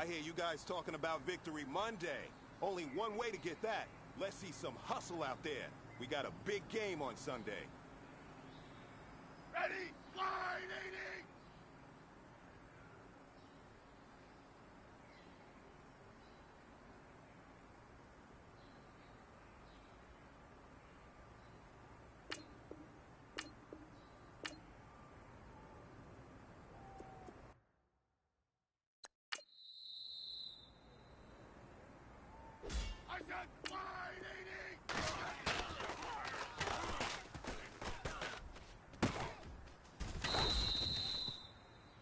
hear you guys talking about Victory Monday. Only one way to get that. Let's see some hustle out there. We got a big game on Sunday. Ready, line 80! I said line 80!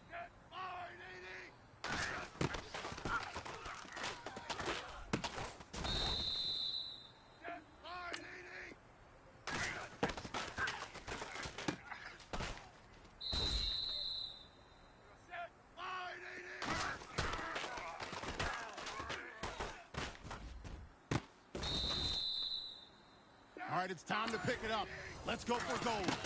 Get line 80! Get line 80! Set line 80! All right, it's time to pick it up. Let's go for gold.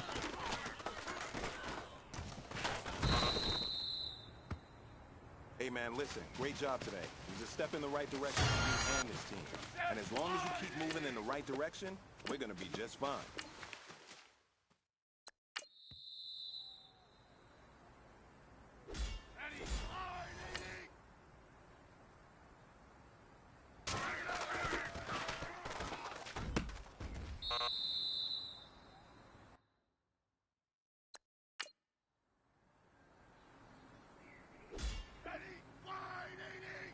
Hey man, listen, great job today. It was a step in the right direction for you and this team. And as long as you keep moving in the right direction, we're gonna be just fine. Ready, line 80! Ready, line 80!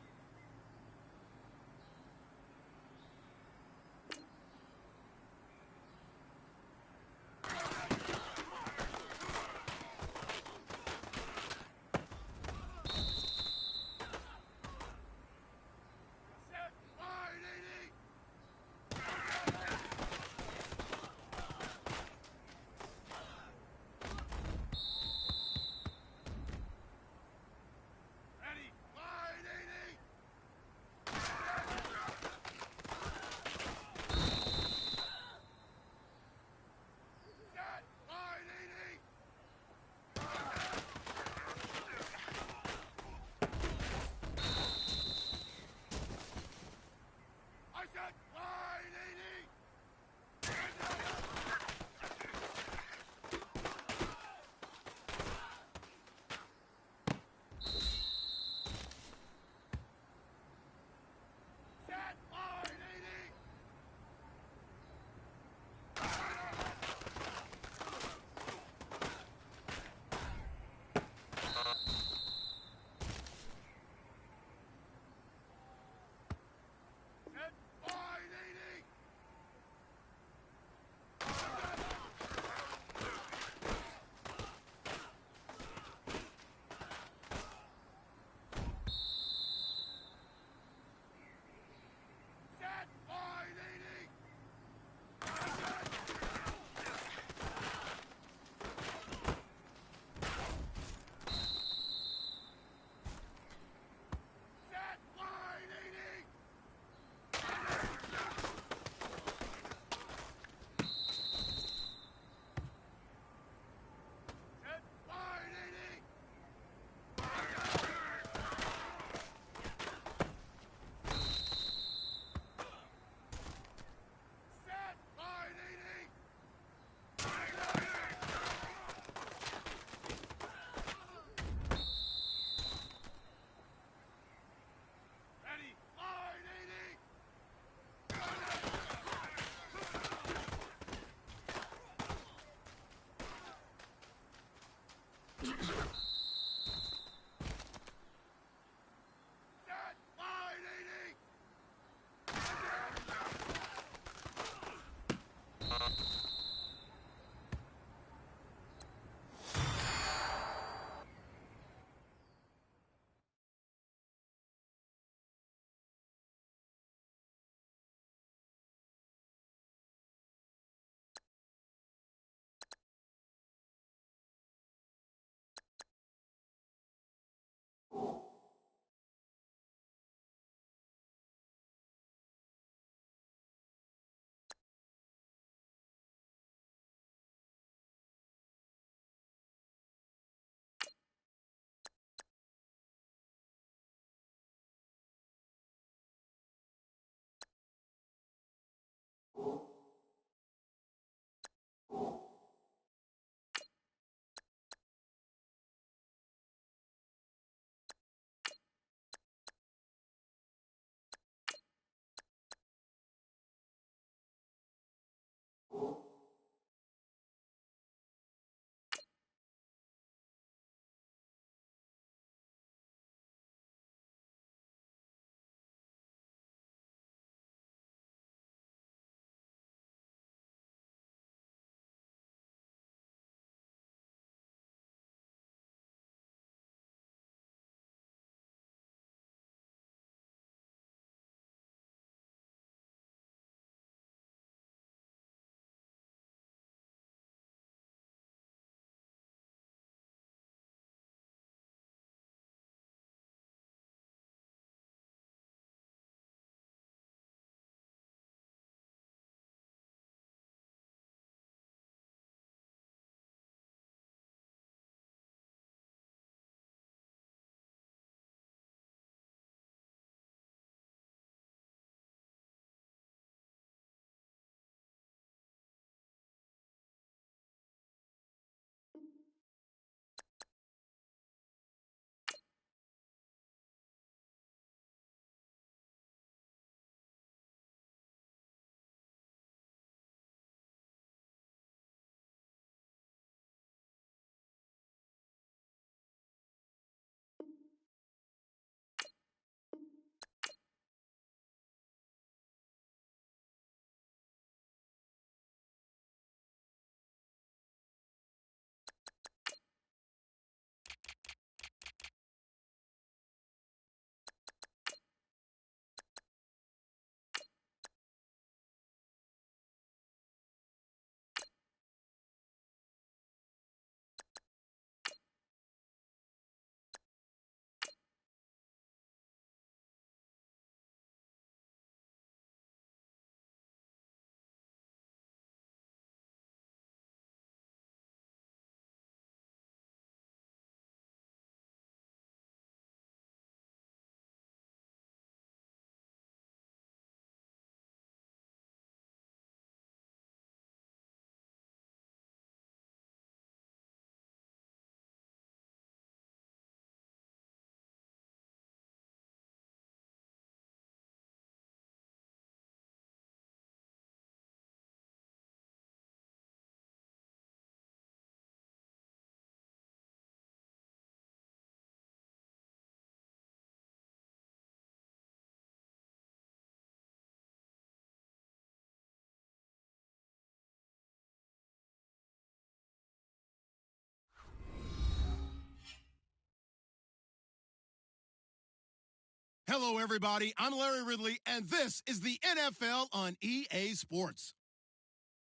Hello, everybody. I'm Larry Ridley, and this is the NFL on EA Sports.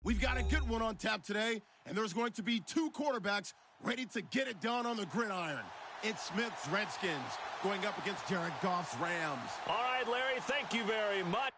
We've got a good one on tap today, and there's going to be two quarterbacks ready to get it done on the gridiron. It's Smith's Redskins going up against Jared Goff's Rams. All right, Larry, thank you very much.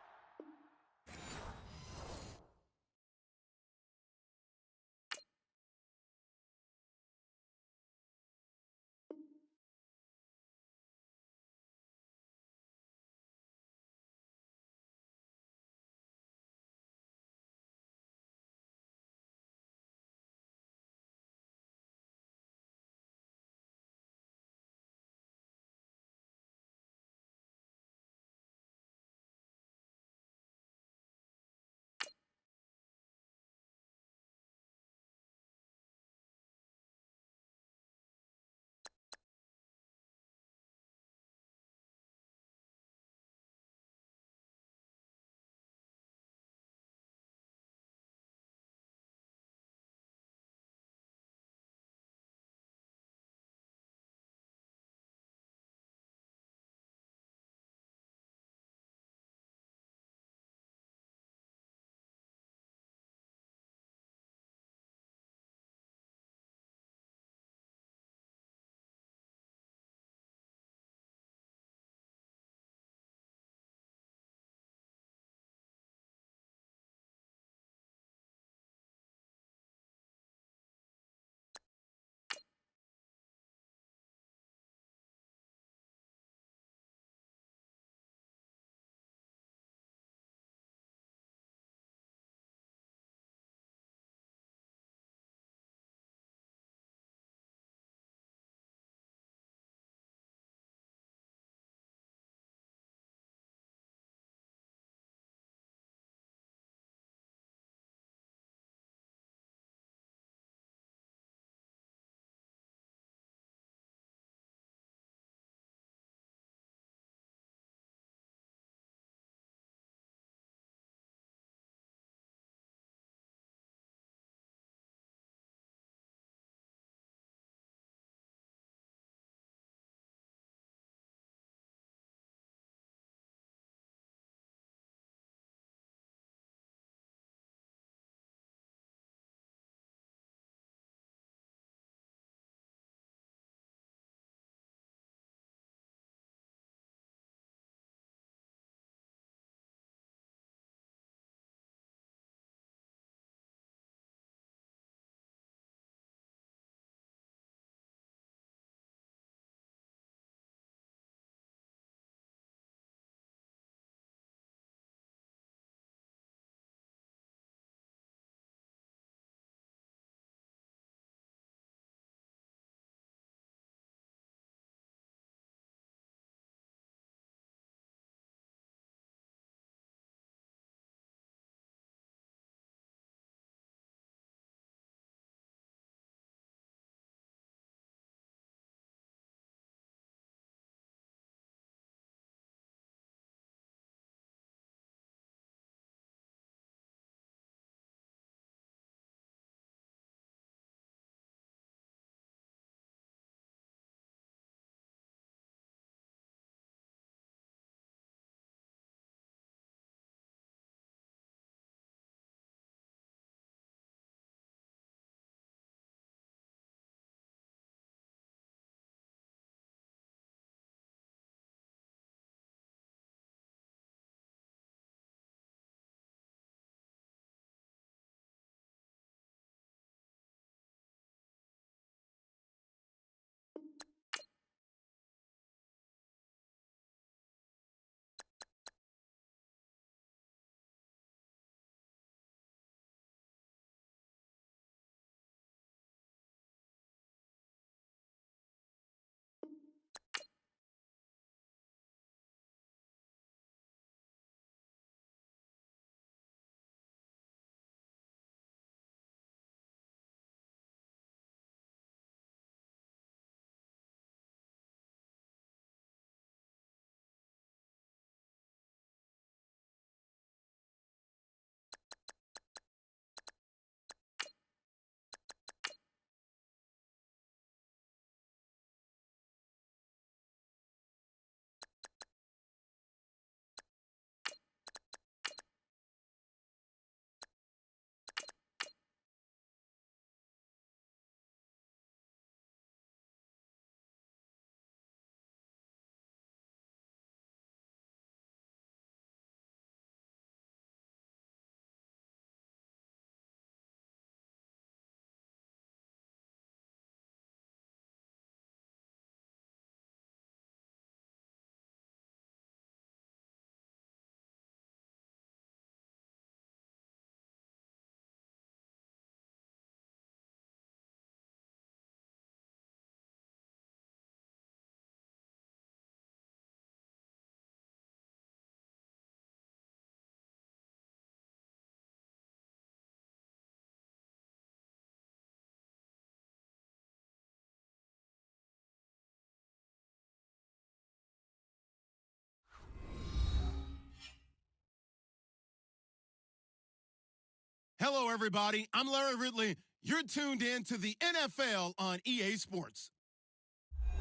Hello, everybody. I'm Larry Ridley. You're tuned in to the NFL on EA Sports.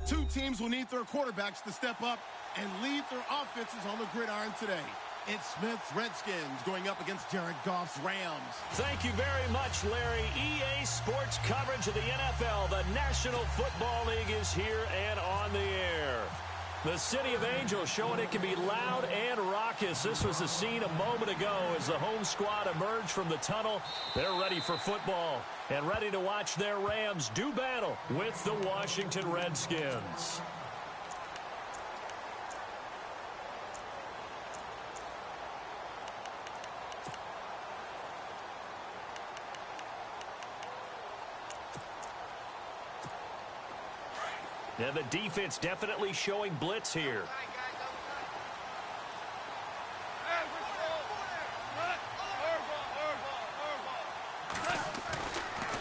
Two teams will need their quarterbacks to step up and lead their offenses on the gridiron today. It's Smith's Redskins going up against Jared Goff's Rams. Thank you very much, Larry. EA Sports coverage of the NFL. The National Football League is here and on the air. The City of Angels showing it can be loud and raucous. This was the scene a moment ago as the home squad emerged from the tunnel. They're ready for football and ready to watch their Rams do battle with the Washington Redskins. Yeah, the defense definitely showing blitz here.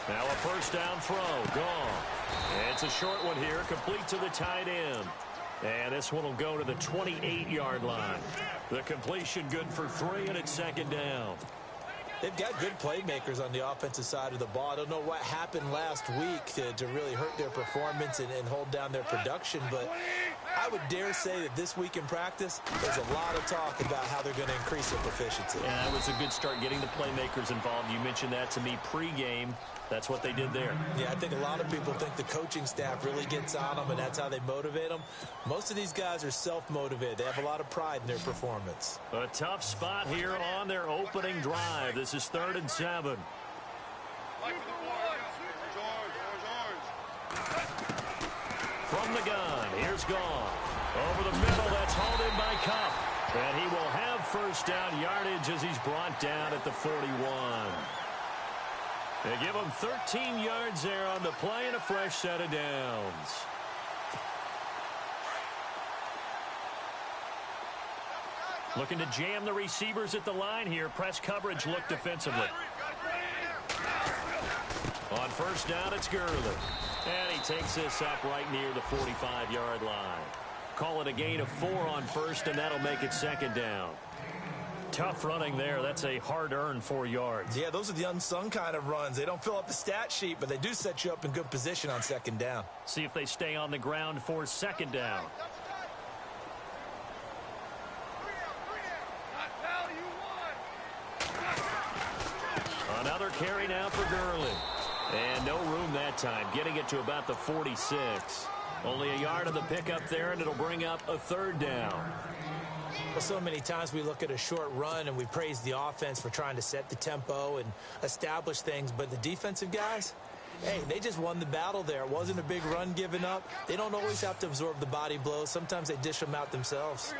Now a first down throw, gone. It's a short one here, complete to the tight end. And this one will go to the 28-yard line. The completion good for 3, and it's second down. They've got good playmakers on the offensive side of the ball. I don't know what happened last week to really hurt their performance and hold down their production, but I would dare say that this week in practice, there's a lot of talk about how they're going to increase their proficiency. Yeah, that was a good start getting the playmakers involved. You mentioned that to me pregame. That's what they did there. Yeah, I think a lot of people think the coaching staff really gets on them, and that's how they motivate them. Most of these guys are self-motivated. They have a lot of pride in their performance. A tough spot here on their opening drive. This is 3rd and 7. From the gun, here's Goff. Over the middle, that's hauled in by Cup. And he will have first down yardage as he's brought down at the 41. They give him 13 yards there on the play and a fresh set of downs. Looking to jam the receivers at the line here. Press coverage look defensively. On first down, it's Gurley. And he takes this up right near the 45-yard line. Call it a gain of 4 on first, and that'll make it second down. Tough running there. That's a hard-earned 4 yards. Yeah, those are the unsung kind of runs. They don't fill up the stat sheet, but they do set you up in good position on second down. See if they stay on the ground for second down. Another carry now for Gurley. And no room that time, getting it to about the 46. Only a yard of the pickup there, and it'll bring up a 3rd down. Well, so many times we look at a short run and we praise the offense for trying to set the tempo and establish things, but the defensive guys, hey, they just won the battle there. It wasn't a big run given up. They don't always have to absorb the body blows. Sometimes they dish them out themselves.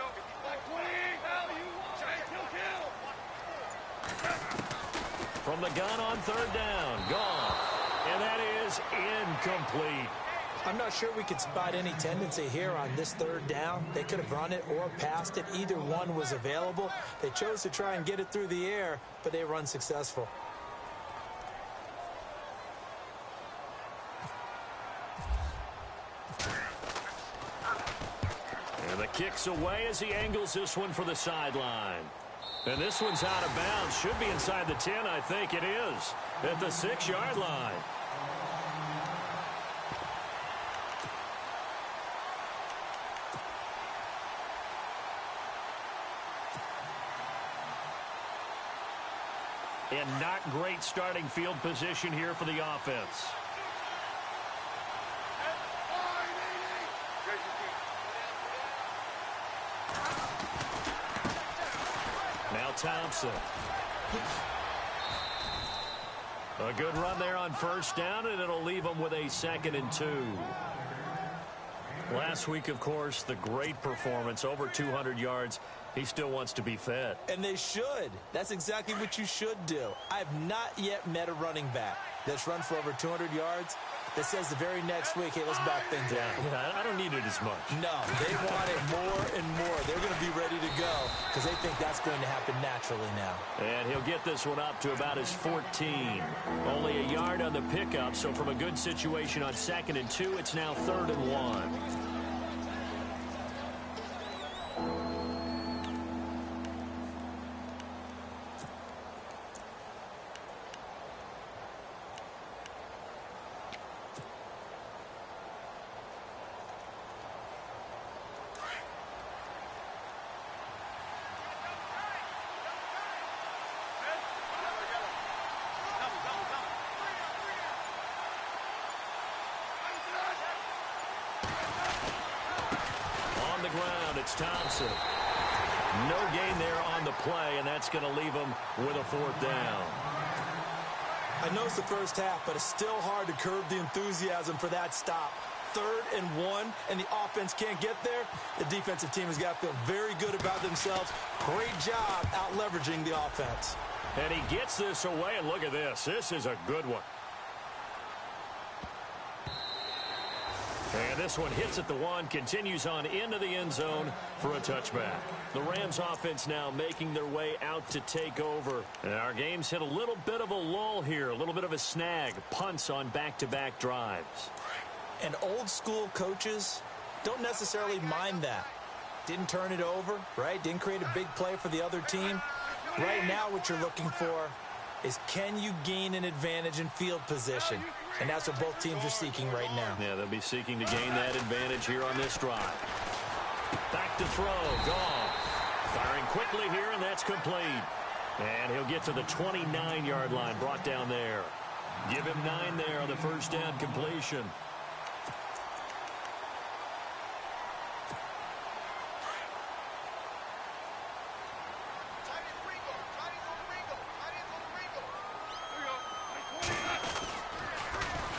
From the gun on 3rd down, Goff. And that is incomplete. I'm not sure we could spot any tendency here on this 3rd down. They could have run it or passed it. Either one was available. They chose to try and get it through the air, but they were unsuccessful. And the kick's away as he angles this one for the sideline. And this one's out of bounds. Should be inside the 10, I think it is. At the 6-yard line. And not great starting field position here for the offense. Now Thompson. A good run there on first down, and it'll leave them with a 2nd and 2. Last week, of course, the great performance, over 200 yards. He still wants to be fed. And they should. That's exactly what you should do. I've not yet met a running back that's run for over 200 yards that says the very next week, hey, let's back things up. Yeah, I don't need it as much. No, they want it more and more. They're going to be ready to go because they think that's going to happen naturally now. And he'll get this one up to about his 14. Only a yard on the pickup, so from a good situation on 2nd and 2, it's now 3rd and 1. the ground. It's Thompson. No gain there on the play, and that's going to leave him with a 4th down. I know it's the first half, but it's still hard to curb the enthusiasm for that stop. 3rd and 1, and the offense can't get there. The defensive team has got to feel very good about themselves. Great job out-leveraging the offense. And he gets this away, and look at this. This is a good one. And this one hits at the 1, continues on into the end zone for a touchback. The Rams offense now making their way out to take over. And our game's hit a little bit of a lull here, a little bit of a snag. Punts on back-to-back drives. And old-school coaches don't necessarily mind that. Didn't turn it over, right? Didn't create a big play for the other team. Right now what you're looking for is, can you gain an advantage in field position? And that's what both teams are seeking right now. Yeah, they'll be seeking to gain that advantage here on this drive. Back to throw. Goff. Firing quickly here, and that's complete. And he'll get to the 29-yard line, brought down there. Give him 9 there on the first down completion.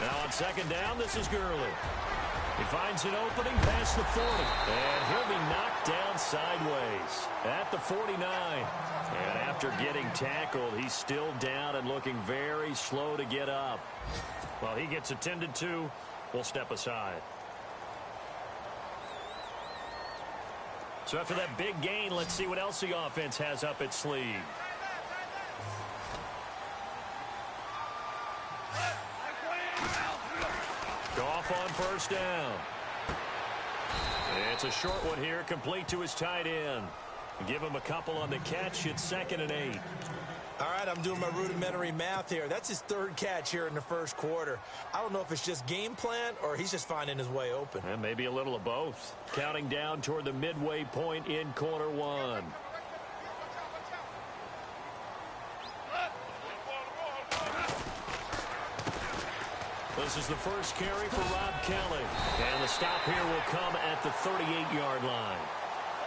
Now on second down, this is Gurley. He finds an opening past the 40. And he'll be knocked down sideways at the 49. And after getting tackled, he's still down and looking very slow to get up. Well, he gets attended to. We'll step aside. So after that big gain, let's see what else the offense has up its sleeve. Goff on first down. It's a short one here, complete to his tight end. Give him a couple on the catch. It's 2nd and 8. All right, I'm doing my rudimentary math here. That's his 3rd catch here in the first quarter. I don't know if it's just game plan or he's just finding his way open. And maybe a little of both. Counting down toward the midway point in quarter 1. This is the first carry for Rob Kelly. And the stop here will come at the 38-yard line.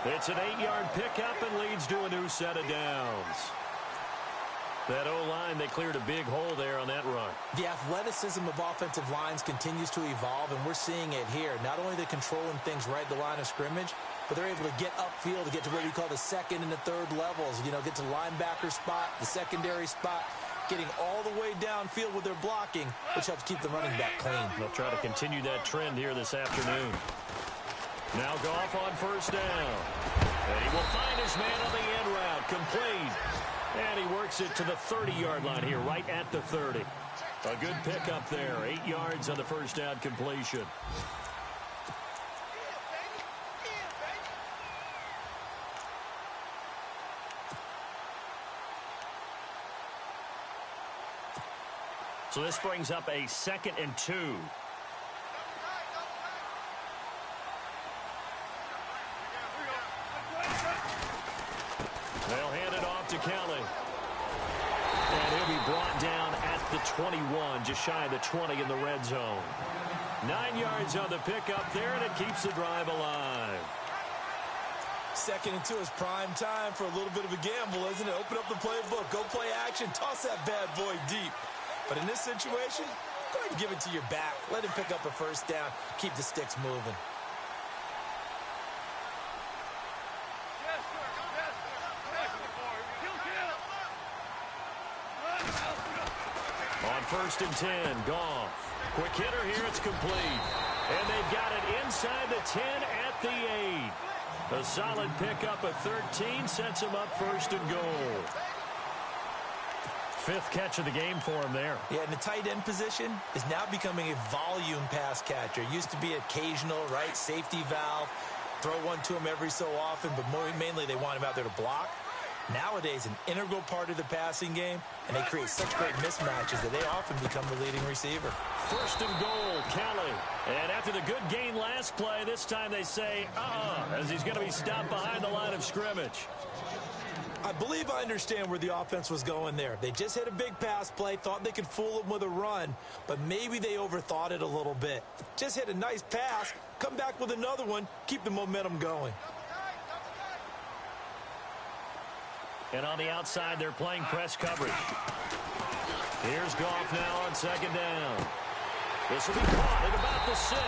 It's an 8-yard pickup and leads to a new set of downs. That O-line, they cleared a big hole there on that run. The athleticism of offensive lines continues to evolve, and we're seeing it here. Not only are they controlling things right at the line of scrimmage, but they're able to get upfield to get to what we call the 2nd and the 3rd levels. You know, get to linebacker spot, the secondary spot, getting all the way downfield with their blocking, which helps keep the running back clean. They'll try to continue that trend here this afternoon. Now Goff on first down. And he will find his man on the end route, complete. And he works it to the 30-yard line here, right at the 30. A good pickup there, 8 yards on the first down completion. So this brings up a 2nd and 2. They'll hand it off to Kelly. And he'll be brought down at the 21, just shy of the 20 in the red zone. 9 yards on the pickup there, and it keeps the drive alive. 2nd and 2 is prime time for a little bit of a gamble, isn't it? Open up the playbook, go play action, toss that bad boy deep. But in this situation, go ahead and give it to your back. Let him pick up a first down, keep the sticks moving. On 1st and 10, Goff. Quick hitter here, it's complete. And they've got it inside the 10 at the 8. A solid pickup of 13 sets him up 1st and goal. 5th catch of the game for him there. Yeah, and the tight end position is now becoming a volume pass catcher. Used to be occasional, right, safety valve. Throw one to him every so often, but mainly they want him out there to block. Nowadays, an integral part of the passing game, and they create such great mismatches that they often become the leading receiver. 1st and goal, Kelly. And after the good gain last play, this time they say, as he's going to be stopped behind the line of scrimmage. I believe I understand where the offense was going there. They just hit a big pass play, thought they could fool them with a run, but maybe they overthought it a little bit. Just hit a nice pass, come back with another one, keep the momentum going. And on the outside, they're playing press coverage. Here's Goff now on second down. This will be caught at about the 6.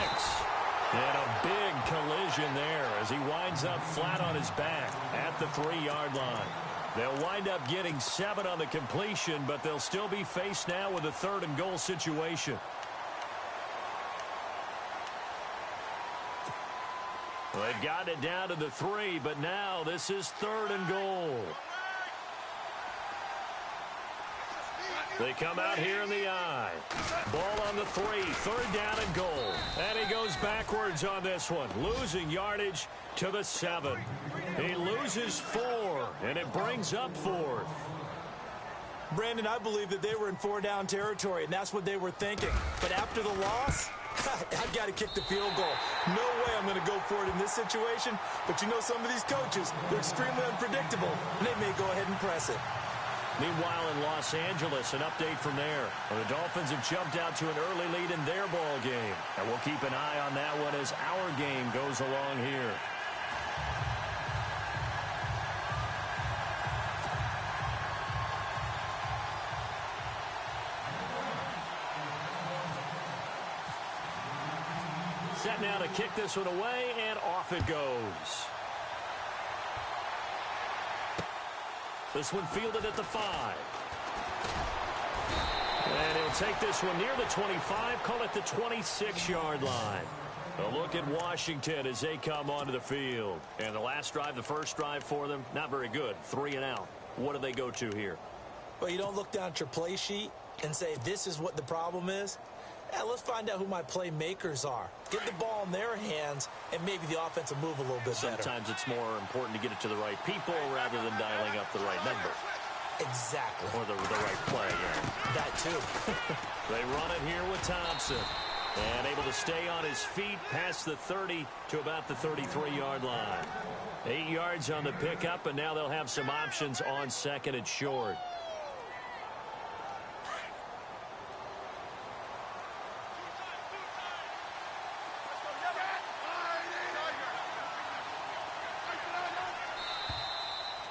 And a big collision there as he winds up flat on his back at the 3-yard line. They'll wind up getting 7 on the completion, but they'll still be faced now with a 3rd and goal situation. Well, they've gotten it down to the 3, but now this is 3rd and goal. They come out here in the I. Ball on the 3, 3rd down and goal. And he goes backwards on this one, losing yardage to the 7. He loses 4, and it brings up 4th. Brandon, I believe that they were in 4-down territory, and that's what they were thinking. But after the loss, I've got to kick the field goal. No way I'm going to go for it in this situation. But you know some of these coaches, they're extremely unpredictable, and they may go ahead and press it. Meanwhile, in Los Angeles, an update from there. Well, the Dolphins have jumped out to an early lead in their ball game. And we'll keep an eye on that one as our game goes along here. Set now to kick this one away, and off it goes. This one fielded at the 5. And he'll take this one near the 25, call it the 26-yard line. A look at Washington as they come onto the field. And the last drive, the first drive for them, not very good. 3 and out. What do they go to here? Well, you don't look down at your play sheet and say, this is what the problem is. Let's find out who my playmakers are. Get the ball in their hands, and maybe the offense will move a little bit better. Sometimes it's more important to get it to the right people rather than dialing up the right number. Exactly. Or the right play, yeah. That too. They run it here with Thompson. And able to stay on his feet past the 30 to about the 33-yard line. 8 yards on the pickup, and now they'll have some options on 2nd and short.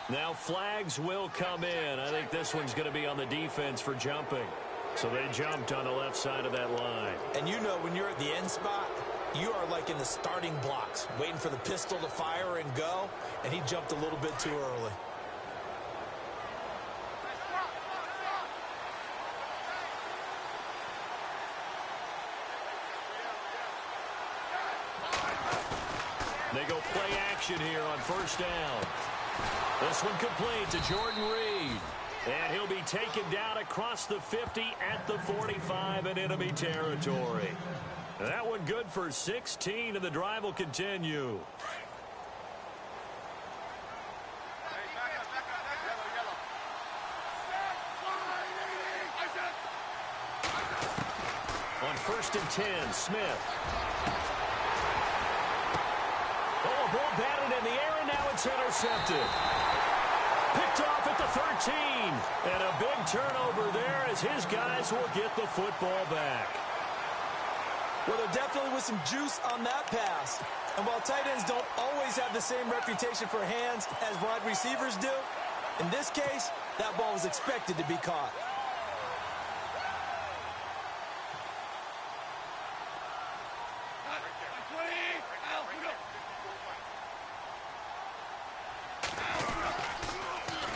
Now flags will come in. I think this one's going to be on the defense for jumping. So they jumped on the left side of that line. And you know when you're at the end spot, you are like in the starting blocks, waiting for the pistol to fire and go, and he jumped a little bit too early. They go play action here on 1st down. This one complete to Jordan Reed. And he'll be taken down across the 50 at the 45 in enemy territory. That one good for 16, and the drive will continue. On 1st and 10, Smith. Oh, a ball batted in the air, and now it's intercepted. Picked off at the 13. And a big turnover there as his guys will get the football back. Well, there definitely was some juice on that pass. And while tight ends don't always have the same reputation for hands as wide receivers do, in this case, that ball was expected to be caught.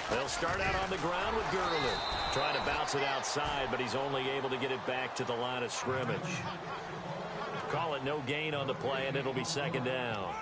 They'll start out on the ground with Gurley. Trying to bounce it outside, but he's only able to get it back to the line of scrimmage. Call it no gain on the play, and it'll be 2nd down.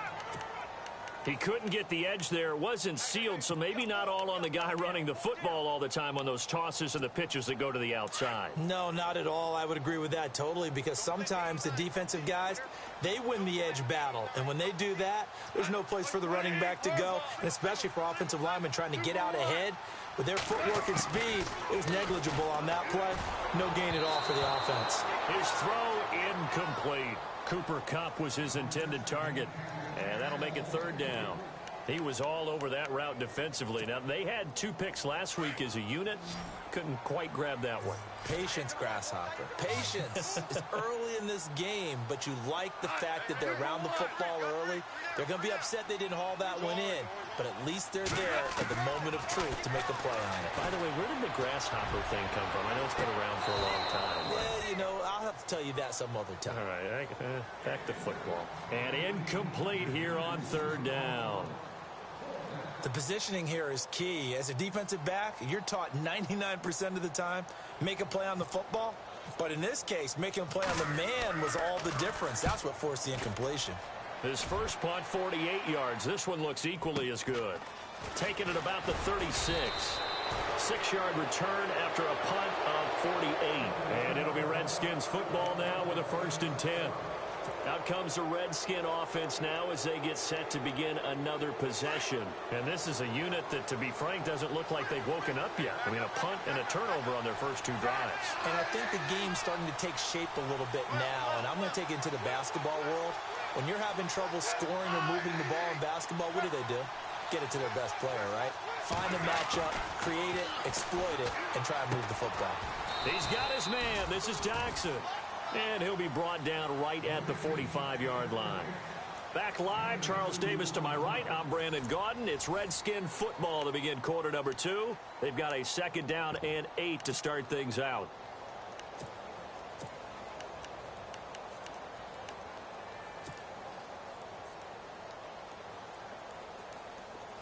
He couldn't get the edge there. It wasn't sealed, so maybe not all on the guy running the football all the time on those tosses and the pitches that go to the outside. No, not at all. I would agree with that totally, because sometimes the defensive guys, they win the edge battle. And when they do that, there's no place for the running back to go, and especially for offensive linemen trying to get out ahead. With their footwork and speed, it was negligible on that play. No gain at all for the offense. His throw incomplete. Cooper Kupp was his intended target. And that'll make it 3rd down. He was all over that route defensively. Now, they had 2 picks last week as a unit. Couldn't quite grab that one. Patience, Grasshopper. Patience. It's early in this game, but you like the fact that they're around the football early. They're going to be upset they didn't haul that one in, but at least they're there at the moment of truth to make a play on it. By the way, where did the grasshopper thing come from? I know it's been around for a long time. Yeah, you know, I'll have to tell you that some other time. All right, back to football. And incomplete here on 3rd down. The positioning here is key. As a defensive back, you're taught 99% of the time, make a play on the football. But in this case, making a play on the man was all the difference. That's what forced the incompletion. His first punt, 48 yards. This one looks equally as good. Taken at about the 36. 6-yard return after a punt of 48. And it'll be Redskins football now with a 1st and 10. Out comes the Redskin offense now as they get set to begin another possession. And this is a unit that, to be frank, doesn't look like they've woken up yet. I mean, a punt and a turnover on their first 2 drives. And I think the game's starting to take shape a little bit now. And I'm going to take it into the basketball world. When you're having trouble scoring or moving the ball in basketball, what do? Get it to their best player, right? Find a matchup, create it, exploit it, and try and move the football. He's got his man. This is Jackson. And he'll be brought down right at the 45-yard line. Back live, Charles Davis to my right. I'm Brandon Gaudin. It's Redskin football to begin quarter number 2. They've got a 2nd down and 8 to start things out.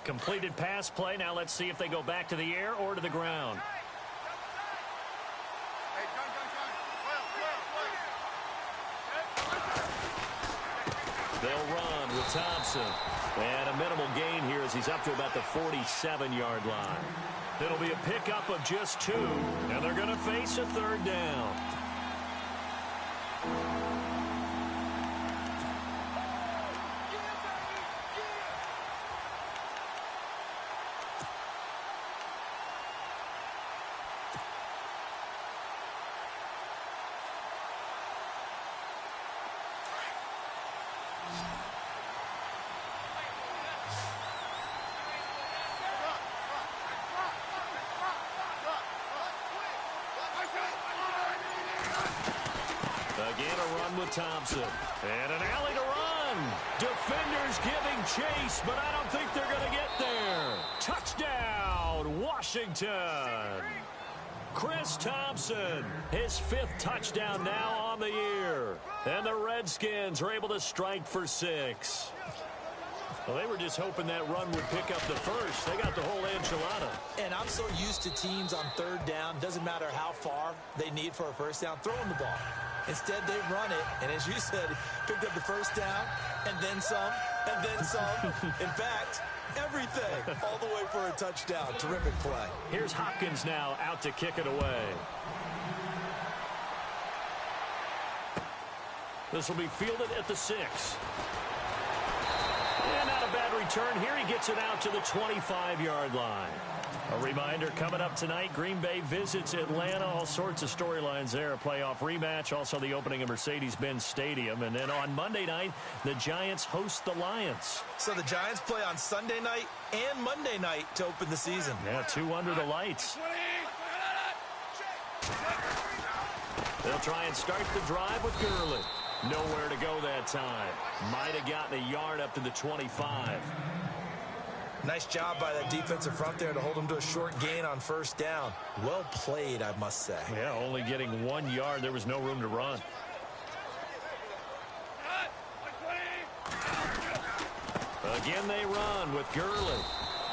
Completed pass play. Now let's see if they go back to the air or to the ground. They'll run with Thompson. And a minimal gain here as he's up to about the 47-yard line. It'll be a pickup of just 2. And they're going to face a 3rd down. Again, a run with Thompson. And an alley to run. Defenders giving chase, but I don't think they're going to get there. Touchdown, Washington. Chris Thompson, his 5th touchdown now on the year. And the Redskins are able to strike for 6. Well, they were just hoping that run would pick up the first. They got the whole enchilada. And I'm so used to teams on 3rd down, doesn't matter how far they need for a 1st down, throwing the ball. Instead, they run it, and as you said, picked up the 1st down, and then some, and then some. In fact, everything, all the way for a touchdown. Terrific play. Here's Hopkins now out to kick it away. This will be fielded at the 6. And not a bad return here. He gets it out to the 25-yard line. A reminder, coming up tonight, Green Bay visits Atlanta. All sorts of storylines there. A playoff rematch, also the opening of Mercedes-Benz Stadium. And then on Monday night, the Giants host the Lions. So the Giants play on Sunday night and Monday night to open the season. Yeah, 2 under the lights. They'll try and start the drive with Gurley. Nowhere to go that time. Might have gotten a yard up to the 25. Nice job by that defensive front there to hold him to a short gain on 1st down. Well played, I must say. Yeah, only getting 1 yard. There was no room to run. Again, they run with Gurley.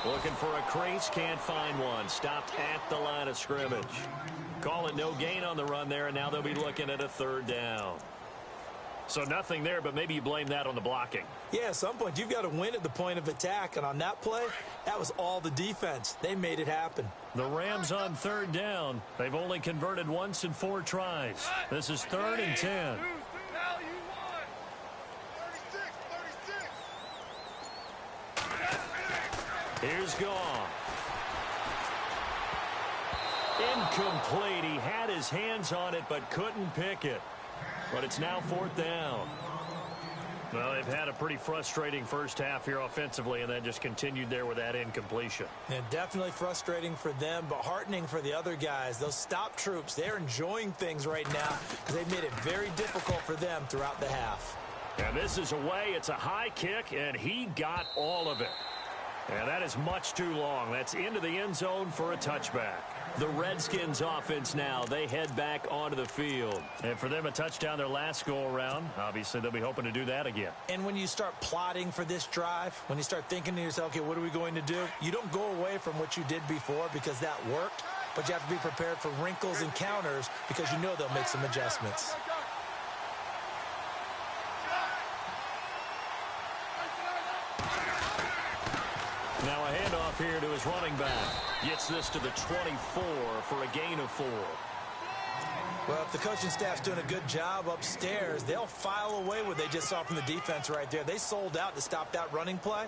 Looking for a crease, can't find one. Stopped at the line of scrimmage. Call it no gain on the run there, and now they'll be looking at a 3rd down. So nothing there, but maybe you blame that on the blocking. Yeah, at some point, you've got to win at the point of attack. And on that play, that was all the defense. They made it happen. The Rams on 3rd down. They've only converted once in 4 tries. This is 3rd and 10. Here's Goff. Incomplete. He had his hands on it, but couldn't pick it. But it's now 4th down. Well, they've had a pretty frustrating first half here offensively, and then just continued there with that incompletion. Yeah, definitely frustrating for them, but heartening for the other guys. Those stop troops, they're enjoying things right now because they've made it very difficult for them throughout the half. And this is away. It's a high kick, and he got all of it. And that is much too long. That's into the end zone for a touchback. The Redskins offense now, they head back onto the field. And for them, a touchdown their last go-around. Obviously, they'll be hoping to do that again. And when you start plotting for this drive, when you start thinking to yourself, okay, what are we going to do? You don't go away from what you did before because that worked, but you have to be prepared for wrinkles and counters because you know they'll make some adjustments. Now a handoff here to his running back. Gets this to the 24 for a gain of 4. Well, if the coaching staff's doing a good job upstairs, they'll file away what they just saw from the defense right there. They sold out to stop that running play.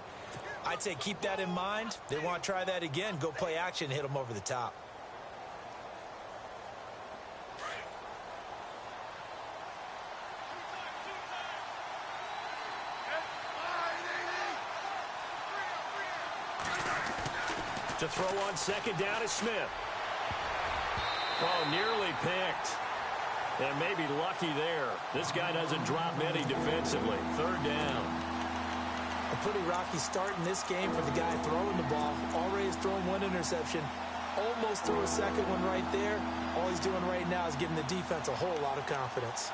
I'd say keep that in mind. They want to try that again. Go play action and hit them over the top. To throw on second down is Smith. Oh, nearly picked. And maybe lucky there. This guy doesn't drop many defensively. Third down. A pretty rocky start in this game for the guy throwing the ball. Already has thrown one interception. Almost threw a second one right there. All he's doing right now is giving the defense a whole lot of confidence.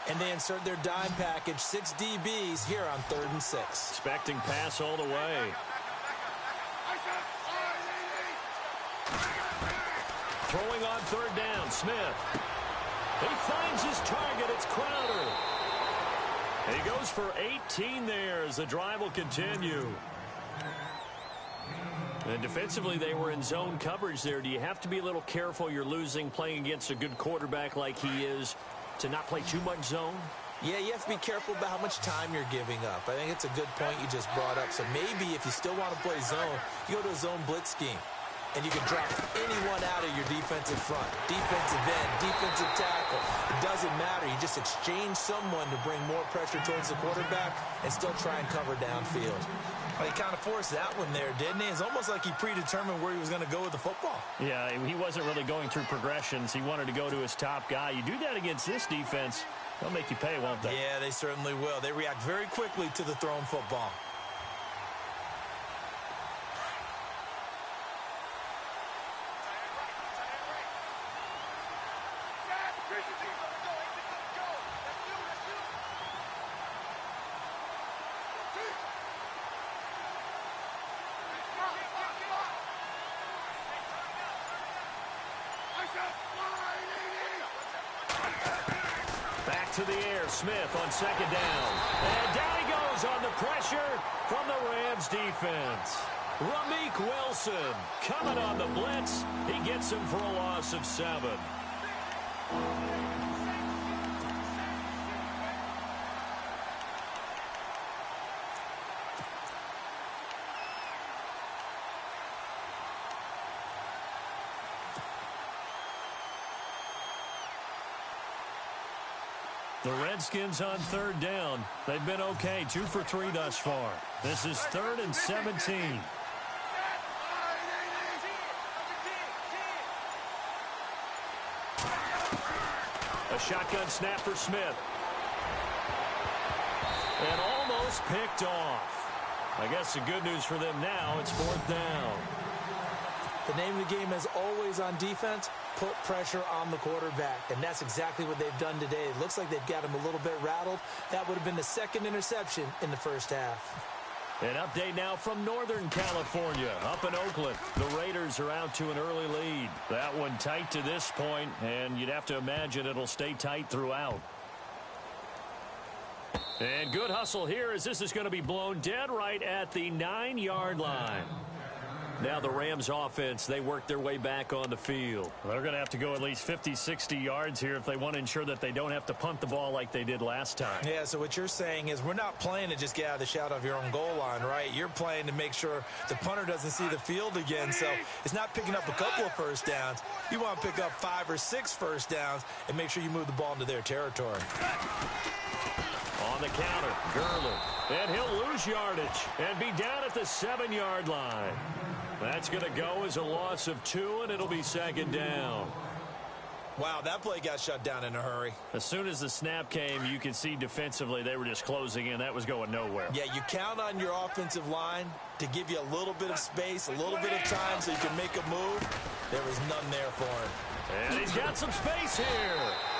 And they insert their dime package, 6 DBs here on 3rd and 6. Expecting pass all the way. Throwing on 3rd down, Smith. He finds his target. It's Crowder. He goes for 18 there as the drive will continue. And defensively, they were in zone coverage there. Do you have to be a little careful? You're losing playing against a good quarterback like he is, to not play too much zone? Yeah, you have to be careful about how much time you're giving up. I think it's a good point you just brought up. So maybe if you still want to play zone, you go to a zone blitz scheme. And you can drop anyone out of your defensive front. Defensive end, defensive tackle. It doesn't matter. You just exchange someone to bring more pressure towards the quarterback and still try and cover downfield. Well, he kind of forced that one there, didn't he? It's almost like he predetermined where he was going to go with the football. Yeah, he wasn't really going through progressions. He wanted to go to his top guy. You do that against this defense, they'll make you pay, won't they? Yeah, they certainly will. They react very quickly to the thrown football. Back to the air, Smith on 2nd down. And down he goes on the pressure from the Rams defense. Ramik Wilson coming on the blitz. He gets him for a loss of 7. The Redskins on 3rd down. They've been okay, 2 for 3 thus far. This is 3rd and 17. A shotgun snap for Smith. And almost picked off. I guess the good news for them now, it's 4th down. The name of the game is always on defense, put pressure on the quarterback. And that's exactly what they've done today. It looks like they've got him a little bit rattled. That would have been the 2nd interception in the first half. An update now from Northern California, up in Oakland. The Raiders are out to an early lead. That one tight to this point, and you'd have to imagine it'll stay tight throughout. And good hustle here as this is going to be blown dead right at the 9-yard line. Now the Rams offense, they work their way back on the field. They're going to have to go at least 50, 60 yards here if they want to ensure that they don't have to punt the ball like they did last time. Yeah, so what you're saying is we're not playing to just get out of the shadow of your own goal line, right? You're playing to make sure the punter doesn't see the field again. So it's not picking up a couple of first downs. You want to pick up 5 or 6 first downs and make sure you move the ball into their territory. On the counter, Gurley. And he'll lose yardage and be down at the 7-yard line. That's going to go as a loss of 2, and it'll be second down. Wow, that play got shut down in a hurry. As soon as the snap came, you could see defensively they were just closing in. That was going nowhere. Yeah, you count on your offensive line to give you a little bit of space, a little bit of time so you can make a move. There was none there for him. And he's got some space here.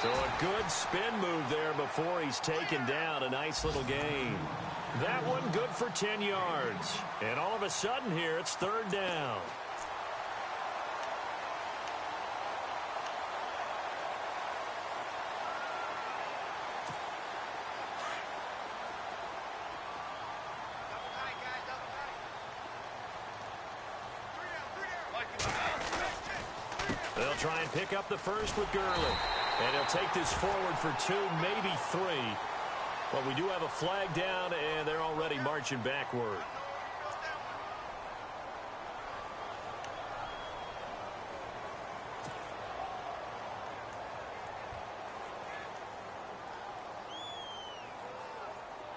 So a good spin move there before he's taken down. A nice little gain. That one good for 10 yards. And all of a sudden here, it's third down. They'll try and pick up the first with Gurley. And he'll take this forward for 2, maybe 3. But we do have a flag down, and they're already marching backward.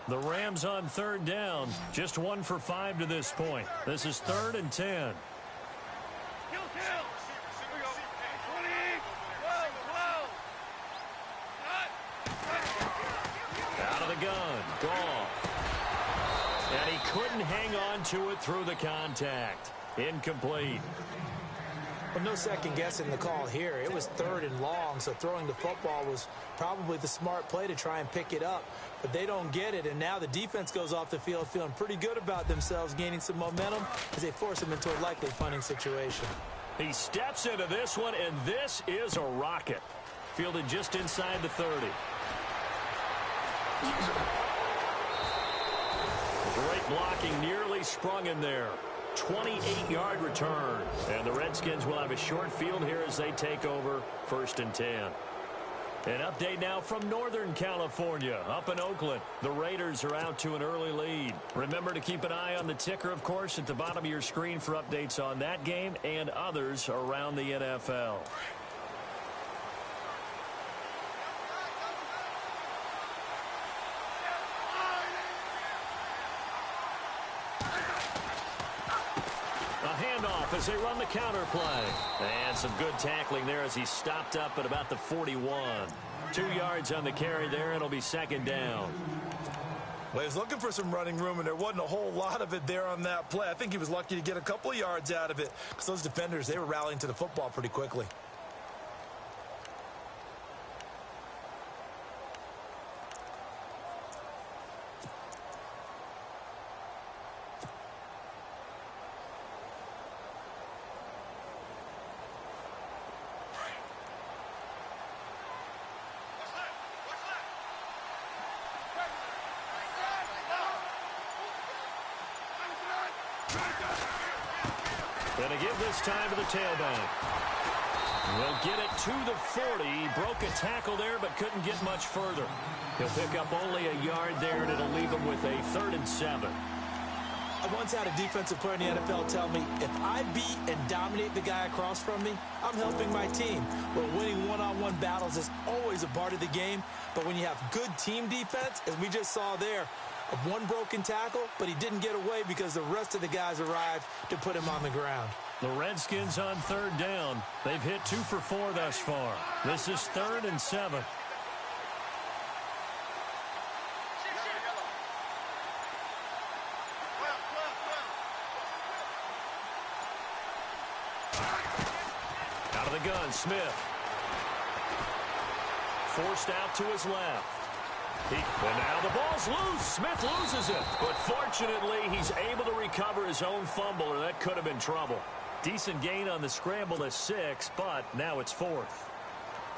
The Rams on third down, just 1 for 5 to this point. This is 3rd and 10. Out of the gun, Goff. And he couldn't hang on to it through the contact. Incomplete. Well, no second guessing the call here. It was 3rd and long, so throwing the football was probably the smart play to try and pick it up. But they don't get it, and now the defense goes off the field feeling pretty good about themselves, gaining some momentum as they force them into a likely punting situation. He steps into this one, and this is a rocket. Fielded just inside the 30. Great blocking, nearly sprung in there. 28-yard return. And the Redskins will have a short field here as they take over 1st and 10. An update now from Northern California. Up in Oakland, the Raiders are out to an early lead. Remember to keep an eye on the ticker, of course, at the bottom of your screen for updates on that game and others around the NFL. As they run the counter play. And some good tackling there as he stopped up at about the 41. 2 yards on the carry there. It'll be second down. Well, he was looking for some running room, and there wasn't a whole lot of it there on that play. I think he was lucky to get a couple of yards out of it because those defenders, they were rallying to the football pretty quickly. Going to give this time to the tailback. We'll get it to the 40. He broke a tackle there, but couldn't get much further. He'll pick up only a yard there, and it'll leave him with a 3rd and 7. I once had a defensive player in the NFL tell me, if I beat and dominate the guy across from me, I'm helping my team. Well, winning one-on-one battles is always a part of the game, but when you have good team defense, as we just saw there, one broken tackle, but he didn't get away because the rest of the guys arrived to put him on the ground. The Redskins on third down. They've hit 2 for 4 thus far. This is 3rd and 7. Out of the gun, Smith. Forced out to his left. And now the ball's loose. Smith loses it. But fortunately, he's able to recover his own fumble, or that could have been trouble. Decent gain on the scramble to 6, but now it's 4th.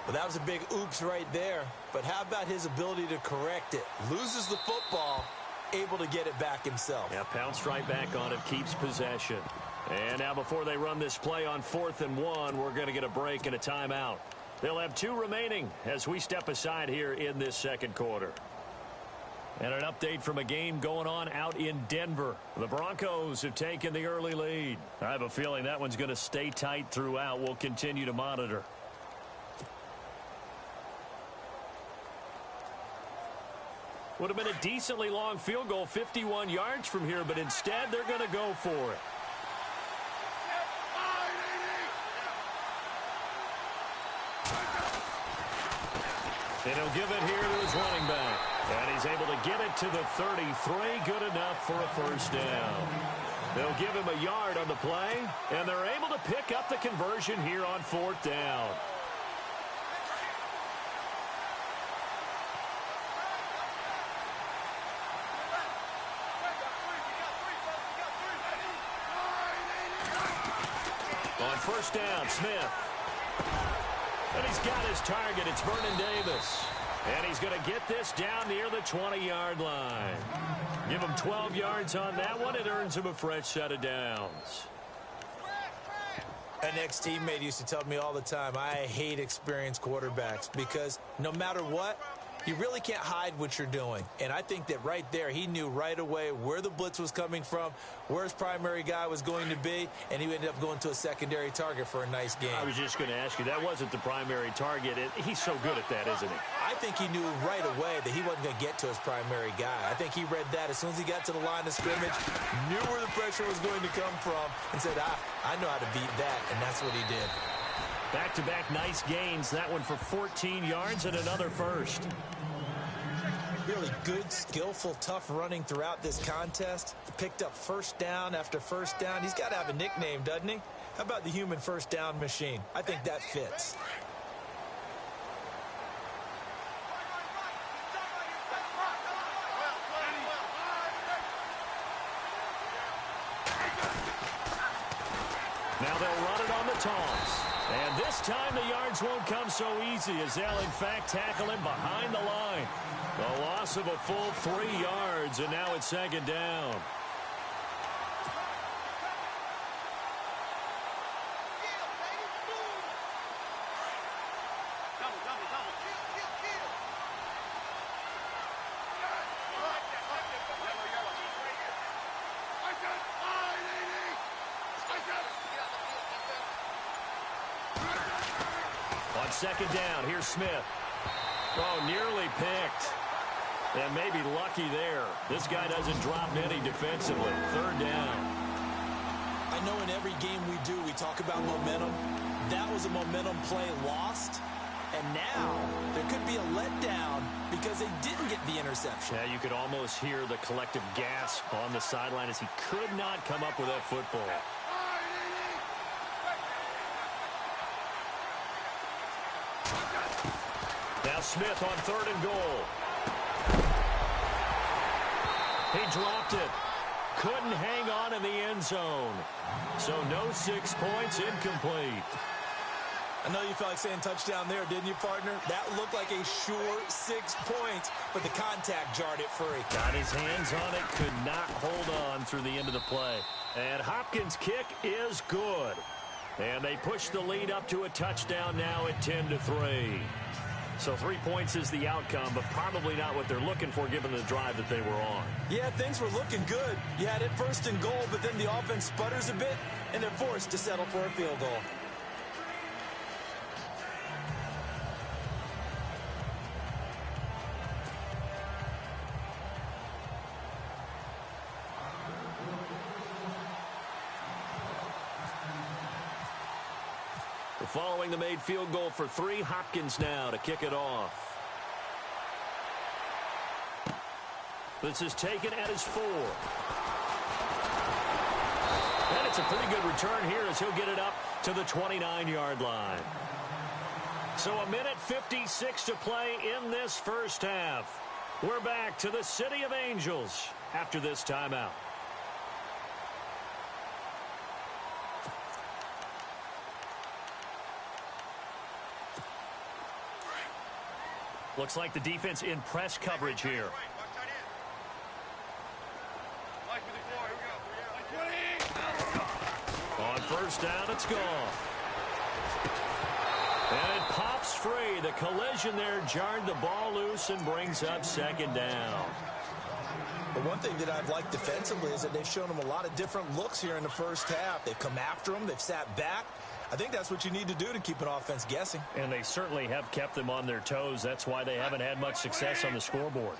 Well, that was a big oops right there. But how about his ability to correct it? Loses the football, able to get it back himself. Yeah, pounced right back on it, keeps possession. And now before they run this play on 4th and 1, we're going to get a break and a timeout. They'll have 2 remaining as we step aside here in this second quarter. And an update from a game going on out in Denver. The Broncos have taken the early lead. I have a feeling that one's going to stay tight throughout. We'll continue to monitor. Would have been a decently long field goal, 51 yards from here, but instead they're going to go for it. And he'll give it here to his running back. And he's able to get it to the 33. Good enough for a first down. They'll give him a yard on the play, and they're able to pick up the conversion here on 4th down. On first down, Smith. And he's got his target. It's Vernon Davis. And he's going to get this down near the 20-yard line. Give him 12 yards on that one. It earns him a fresh set of downs. An ex-teammate used to tell me all the time, I hate experienced quarterbacks because no matter what, you really can't hide what you're doing. And I think that right there, he knew right away where the blitz was coming from, where his primary guy was going to be, and he ended up going to a secondary target for a nice game. I was just going to ask you, that wasn't the primary target. He's so good at that, isn't he? I think he knew right away that he wasn't going to get to his primary guy. I think he read that as soon as he got to the line of scrimmage, knew where the pressure was going to come from, and said, I know how to beat that, and that's what he did. Back-to-back nice gains. That one for 14 yards and another first. Really good, skillful, tough running throughout this contest. Picked up first down after first down. He's got to have a nickname, doesn't he? How about the human first down machine? I think that fits. Now they'll run it on the toss. And this time the yards won't come so easy as they'll, in fact, tackle him behind the line. A loss of a full 3 yards, and now it's second down. On second down, here's Smith. Oh, nearly picked. And maybe lucky there. This guy doesn't drop any defensively. Third down. I know in every game we do, we talk about momentum. That was a momentum play lost. And now there could be a letdown because they didn't get the interception. Yeah, you could almost hear the collective gasp on the sideline as he could not come up with that football. Now Smith on 3rd and goal. He dropped it. Couldn't hang on in the end zone. So no 6 points, incomplete. I know you felt like saying touchdown there, didn't you, partner? That looked like a sure 6 points, but the contact jarred it free. Got his hands on it, could not hold on through the end of the play. And Hopkins' kick is good. And they push the lead up to a touchdown now at 10-3. So 3 points is the outcome, but probably not what they're looking for given the drive that they were on. Yeah, things were looking good. You had it 1st and goal, but then the offense sputters a bit, and they're forced to settle for a field goal. Following the made field goal for 3, Hopkins now to kick it off. This is taken at his 4. And it's a pretty good return here as he'll get it up to the 29-yard line. So a minute 56 to play in this first half. We're back to the City of Angels after this timeout. Looks like the defense in press coverage here. first down. It's gone. And it pops free. The collision there jarred the ball loose and brings up second down. But one thing that I've liked defensively is that they've shown them a lot of different looks here in the first half. They've come after them. They've sat back. I think that's what you need to do to keep an offense guessing. And they certainly have kept them on their toes. That's why they haven't had much success on the scoreboard.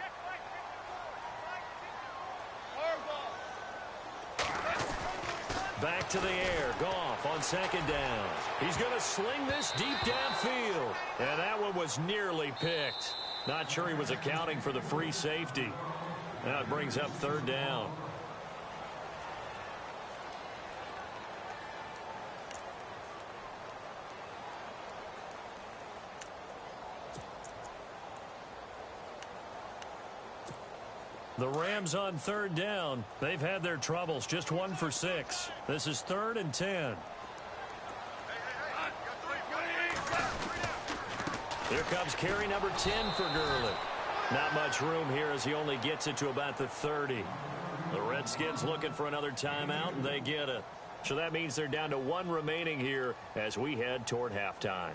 Back to the air. Goff on second down. He's going to sling this deep downfield. And that one was nearly picked. Not sure he was accounting for the free safety. Now it brings up third down. The Rams on third down. They've had their troubles. Just 1 for 6. This is 3rd and 10. Here comes carry number 10 for Gurley. Not much room here as he only gets it to about the 30. The Redskins looking for another timeout, and they get it. So that means they're down to 1 remaining here as we head toward halftime.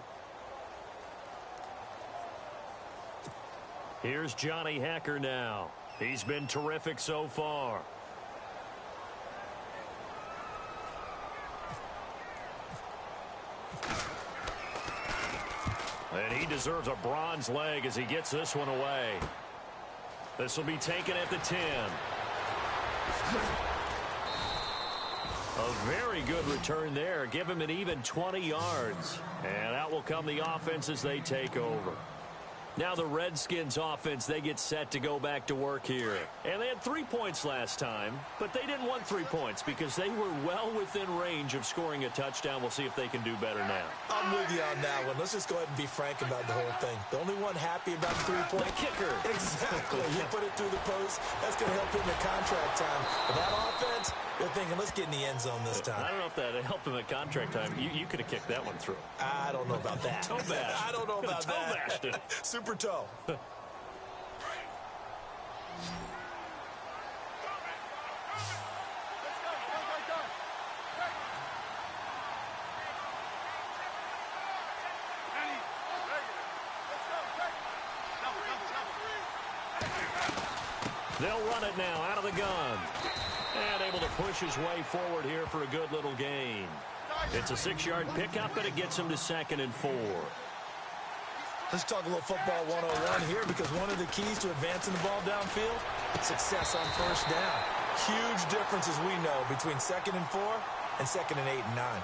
Here's Johnny Hacker now. He's been terrific so far. And he deserves a bronze leg as he gets this one away. This will be taken at the 10. A very good return there. Give him an even 20 yards. And out will come the offense as they take over. Now the Redskins offense, they get set to go back to work here. And they had 3 points last time, but they didn't want 3 points because they were well within range of scoring a touchdown. We'll see if they can do better now. I'm with you on that one. Let's just go ahead and be frank about the whole thing. The only one happy about the 3-point. The kicker. Exactly. He put it through the post. That's going to help him in contract time. But that offense, they're thinking, let's get in the end zone this time. I don't know if that helped him at contract time. You could have kicked that one through. I don't know about that. Toe bash. I don't know about Toe that. bashed it. Super toe. They'll run it now out of the gun. And able to push his way forward here for a good little gain. It's a 6-yard pickup, and it gets him to 2nd and 4. Let's talk a little football 101 here, because one of the keys to advancing the ball downfield, success on first down. Huge difference, as we know, between 2nd and 4 and 2nd and 8 and 9.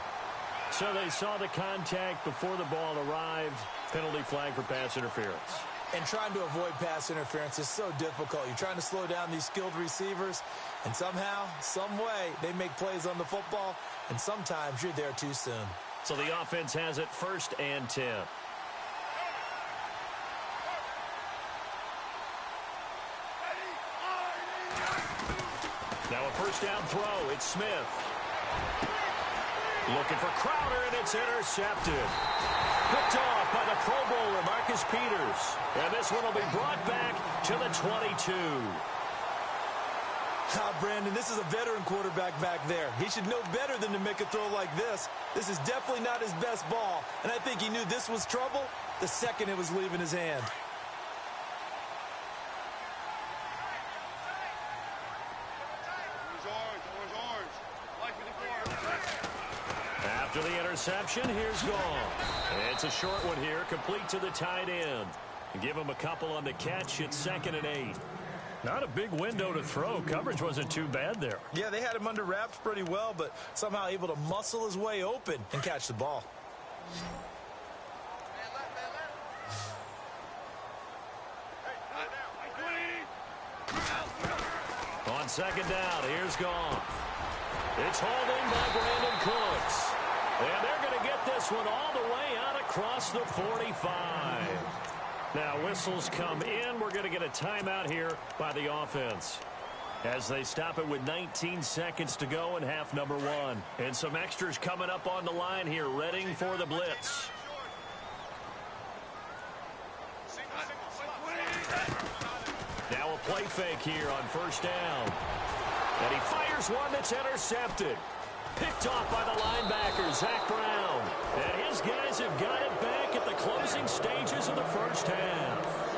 So they saw the contact before the ball arrived. Penalty flag for pass interference. And trying to avoid pass interference is so difficult. You're trying to slow down these skilled receivers, and somehow, some way, they make plays on the football, and sometimes you're there too soon. So the offense has it 1st and 10. Now a first down throw. It's Smith. Looking for Crowder, and it's intercepted. Picked off by the Pro Bowler, Marcus Peters. And this one will be brought back to the 22. Brandon, this is a veteran quarterback back there. He should know better than to make a throw like this. This is definitely not his best ball, and I think he knew this was trouble the second it was leaving his hand. After the interception, here's Goff. It's a short one here, complete to the tight end. Give him a couple on the catch. It's 2nd and 8. Not a big window to throw. Coverage wasn't too bad there. Yeah, they had him under wraps pretty well, but somehow able to muscle his way open and catch the ball. On 2nd down, here's Goff. It's hauled in by Brandon Cooks. And they're going to get this one all the way out across the 45. Now whistles come in. We're going to get a timeout here by the offense as they stop it with 19 seconds to go in half number 1. And some extras coming up on the line here, readying for the blitz. Now a play fake here on first down. And he fires one that's intercepted. Picked off by the linebacker, Zach Brown. And his guys have got it back at the closing stages of the first half.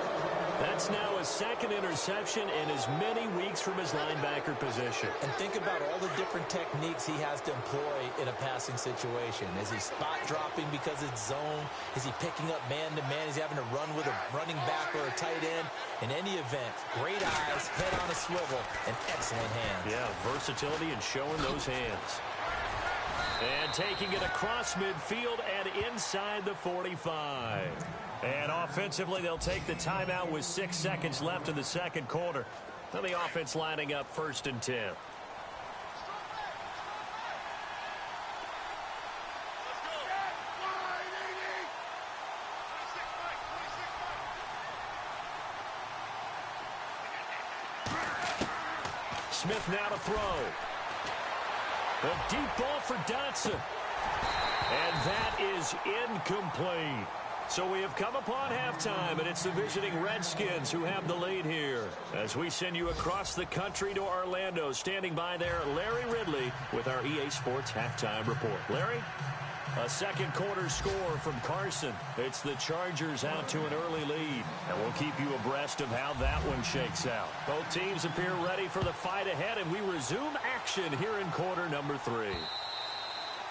That's now his second interception in as many weeks from his linebacker position. And think about all the different techniques he has to employ in a passing situation. Is he spot dropping because it's zone? Is he picking up man-to-man? Is he having to run with a running back or a tight end? In any event, great eyes, head on a swivel, and excellent hands. Yeah, versatility and showing those hands. And taking it across midfield and inside the 45. And offensively, they'll take the timeout with 6 seconds left in the second quarter. Now the offense lining up 1st and 10. Smith now to throw. A deep ball for Dotson. And that is incomplete. So we have come upon halftime, and it's the visiting Redskins who have the lead here. As we send you across the country to Orlando, standing by there, Larry Ridley with our EA Sports Halftime Report. Larry? A second quarter score from Carson. It's the Chargers out to an early lead. And we'll keep you abreast of how that one shakes out. Both teams appear ready for the fight ahead, and we resume action here in quarter number 3.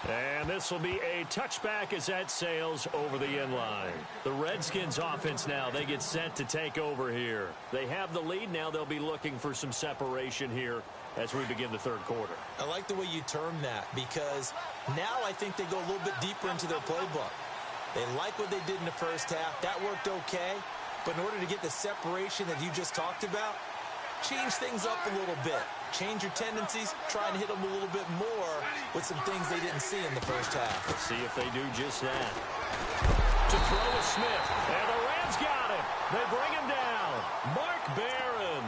And this will be a touchback as that sails over the end line. The Redskins offense now, they get set to take over here. They have the lead now. They'll be looking for some separation here as we begin the third quarter. I like the way you term that, because now I think they go a little bit deeper into their playbook. They like what they did in the first half. That worked okay. But in order to get the separation that you just talked about, change things up a little bit. Change your tendencies, try and hit them a little bit more with some things they didn't see in the first half. Let's see if they do just that. To throw with Smith, and the Rams got him. They bring him down. Mark Barron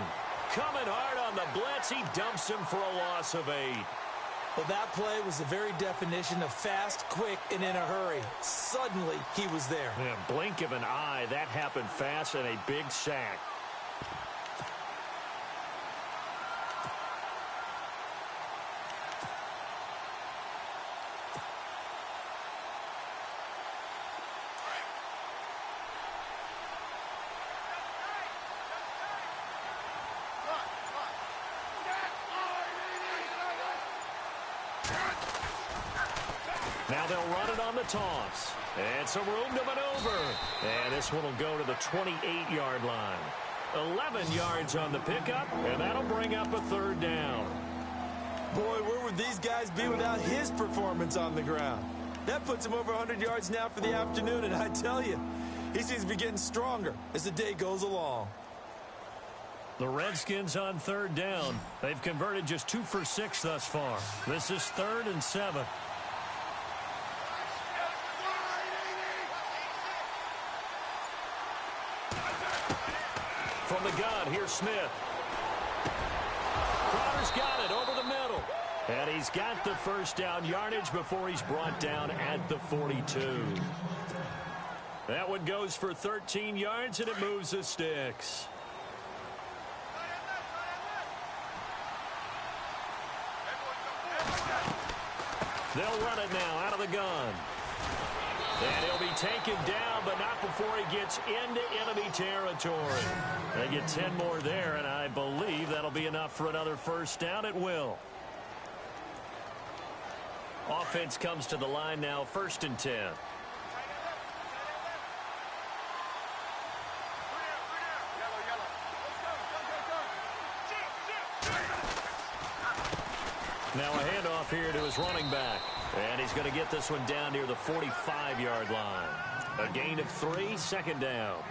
coming hard on the blitz. He dumps him for a loss of 8. Well, that play was the very definition of fast, quick, and in a hurry. Suddenly, he was there. Yeah, blink of an eye. That happened fast, and a big sack. Now they'll run it on the toss. And some room to maneuver. And this one will go to the 28-yard line. 11 yards on the pickup, and that'll bring up a third down. Boy, where would these guys be without his performance on the ground? That puts him over 100 yards now for the afternoon, and I tell you, he seems to be getting stronger as the day goes along. The Redskins on third down. They've converted just 2 for 6 thus far. This is 3rd and 7. From the gun, here's Smith. Crowder's got it over the middle. And he's got the first down yardage before he's brought down at the 42. That one goes for 13 yards, and it moves the sticks. They'll run it now out of the gun. And he'll be taken down, but not before he gets into enemy territory. They get 10 more there, and I believe that'll be enough for another first down. It will. Offense comes to the line now, 1st and 10. Now a handoff here to his running back. And he's going to get this one down near the 45-yard line. A gain of 3, 2nd down.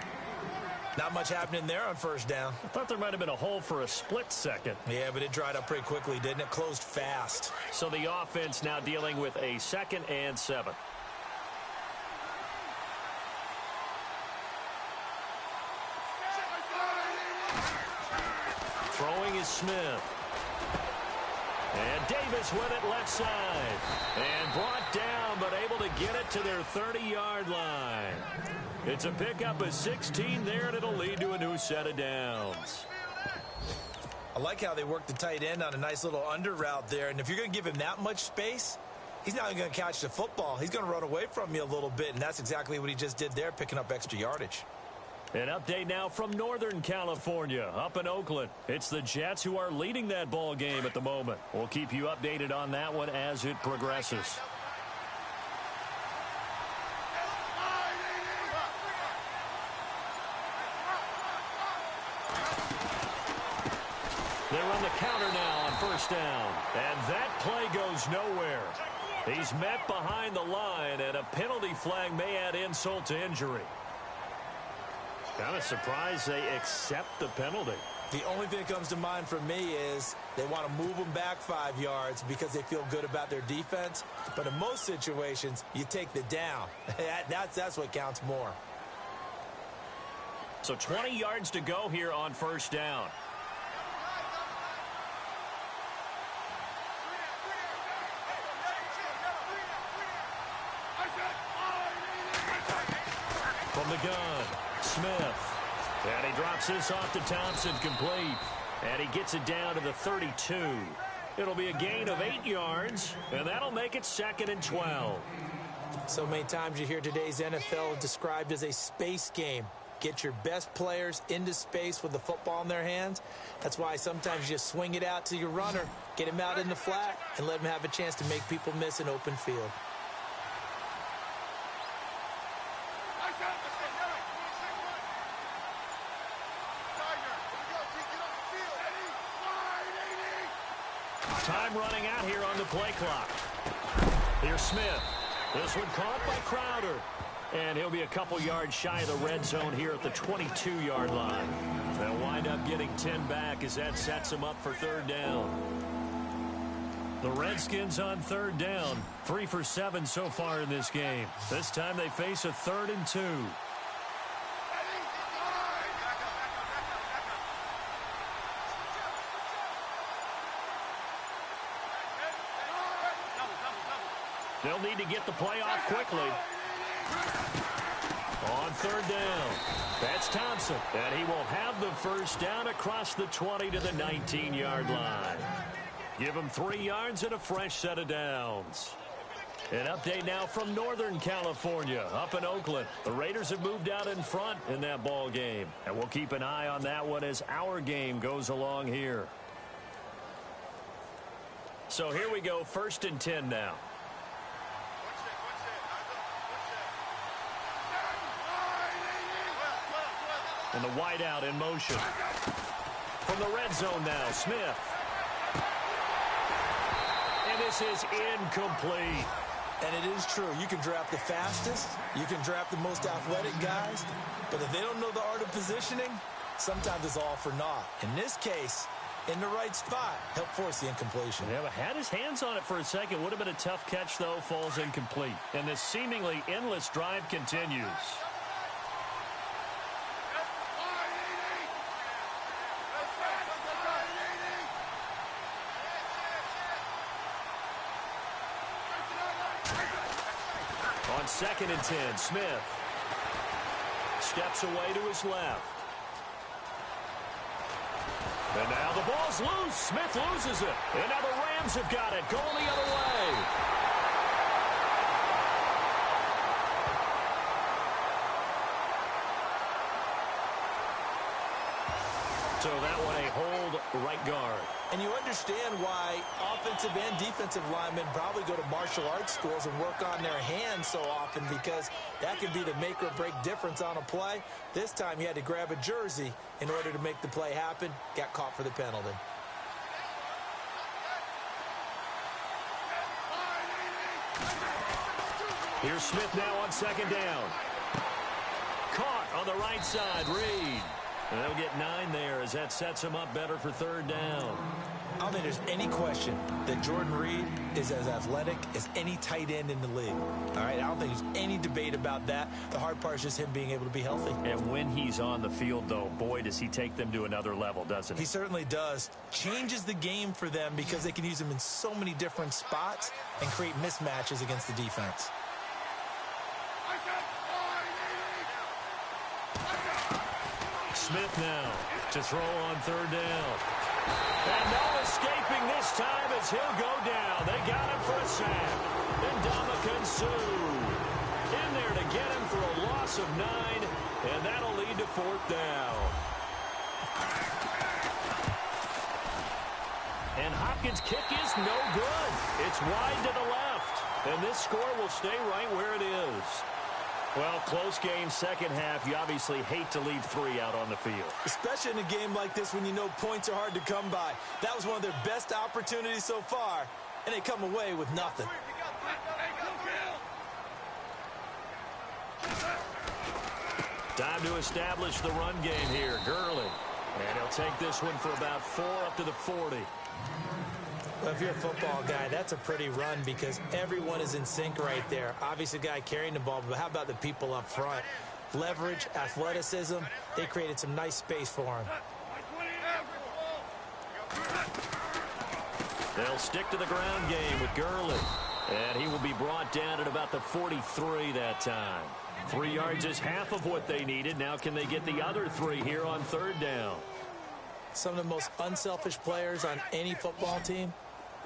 Not much happening there on first down. I thought there might have been a hole for a split second. Yeah, but it dried up pretty quickly, didn't it? Closed fast. So the offense now dealing with a 2nd and 7. Throwing is Smith. And Davis with it left side. And brought down, but able to get it to their 30-yard line. It's a pickup of 16 there, and it'll lead to a new set of downs. I like how they work the tight end on a nice little under route there. And if you're going to give him that much space, he's not going to catch the football. He's going to run away from you a little bit, and that's exactly what he just did there, picking up extra yardage. An update now from Northern California, up in Oakland. It's the Jets who are leading that ball game at the moment. We'll keep you updated on that one as it progresses. They run the counter now on first down. And that play goes nowhere. He's met behind the line, and a penalty flag may add insult to injury. Kind of surprised they accept the penalty. The only thing that comes to mind for me is they want to move them back 5 yards because they feel good about their defense. But in most situations, you take the down. That's what counts more. So 20 yards to go here on first down. From the gun, Smith. And he drops this off to Thompson, complete. And he gets it down to the 32. It'll be a gain of 8 yards, and that'll make it 2nd and 12. So many times you hear today's NFL described as a space game. Get your best players into space with the football in their hands. That's why sometimes you just swing it out to your runner, get him out in the flat, and let him have a chance to make people miss an open field. Time running out here on the play clock. Here's Smith. This one caught by Crowder. And he'll be a couple yards shy of the red zone here at the 22-yard line. They'll wind up getting 10 back as that sets them up for third down. The Redskins on third down. 3 for 7 so far in this game. This time they face a 3rd and 2. They'll need to get the play off quickly. On third down, that's Thompson. And he will have the first down across the 20 to the 19-yard line. Give him 3 yards and a fresh set of downs. An update now from Northern California, up in Oakland. The Raiders have moved out in front in that ball game. And we'll keep an eye on that one as our game goes along here. So here we go, 1st and 10 now. And the wideout in motion. From the red zone now, Smith. And this is incomplete. And it is true. You can draft the fastest. You can draft the most athletic guys. But if they don't know the art of positioning, sometimes it's all for naught. In this case, in the right spot, help force the incompletion. Yeah, but had his hands on it for a second. Would have been a tough catch, though. Falls incomplete. And this seemingly endless drive continues. On 2nd and 10, Smith steps away to his left. And now the ball's loose. Smith loses it. And now the Rams have got it, going the other way. So that one a hold right guard. And you understand why offensive and defensive linemen probably go to martial arts schools and work on their hands so often, because that can be the make or break difference on a play. This time he had to grab a jersey in order to make the play happen. Got caught for the penalty. Here's Smith now on 2nd down. Caught on the right side, Reed. And they'll get 9 there as that sets him up better for third down. I don't think there's any question that Jordan Reed is as athletic as any tight end in the league. All right, I don't think there's any debate about that. The hard part is just him being able to be healthy. And when he's on the field, though, boy, does he take them to another level, doesn't he? He certainly does. Changes the game for them because they can use him in so many different spots and create mismatches against the defense. Smith now to throw on third down. And no escaping this time as he'll go down. They got him for a sack. And Ndamukong Suh in there to get him for a loss of 9, and that'll lead to 4th down. And Hopkins' kick is no good. It's wide to the left, and this score will stay right where it is. Well, close game, second half. You obviously hate to leave 3 out on the field. Especially in a game like this when you know points are hard to come by. That was one of their best opportunities so far, and they come away with nothing. Time to establish the run game here. Gurley. And he'll take this one for about 4 up to the 40. Well, if you're a football guy, that's a pretty run because everyone is in sync right there. Obviously, the guy carrying the ball, but how about the people up front? Leverage, athleticism, they created some nice space for him. They'll stick to the ground game with Gurley. And he will be brought down at about the 43 that time. 3 yards is half of what they needed. Now can they get the other 3 here on 3rd down? Some of the most unselfish players on any football team,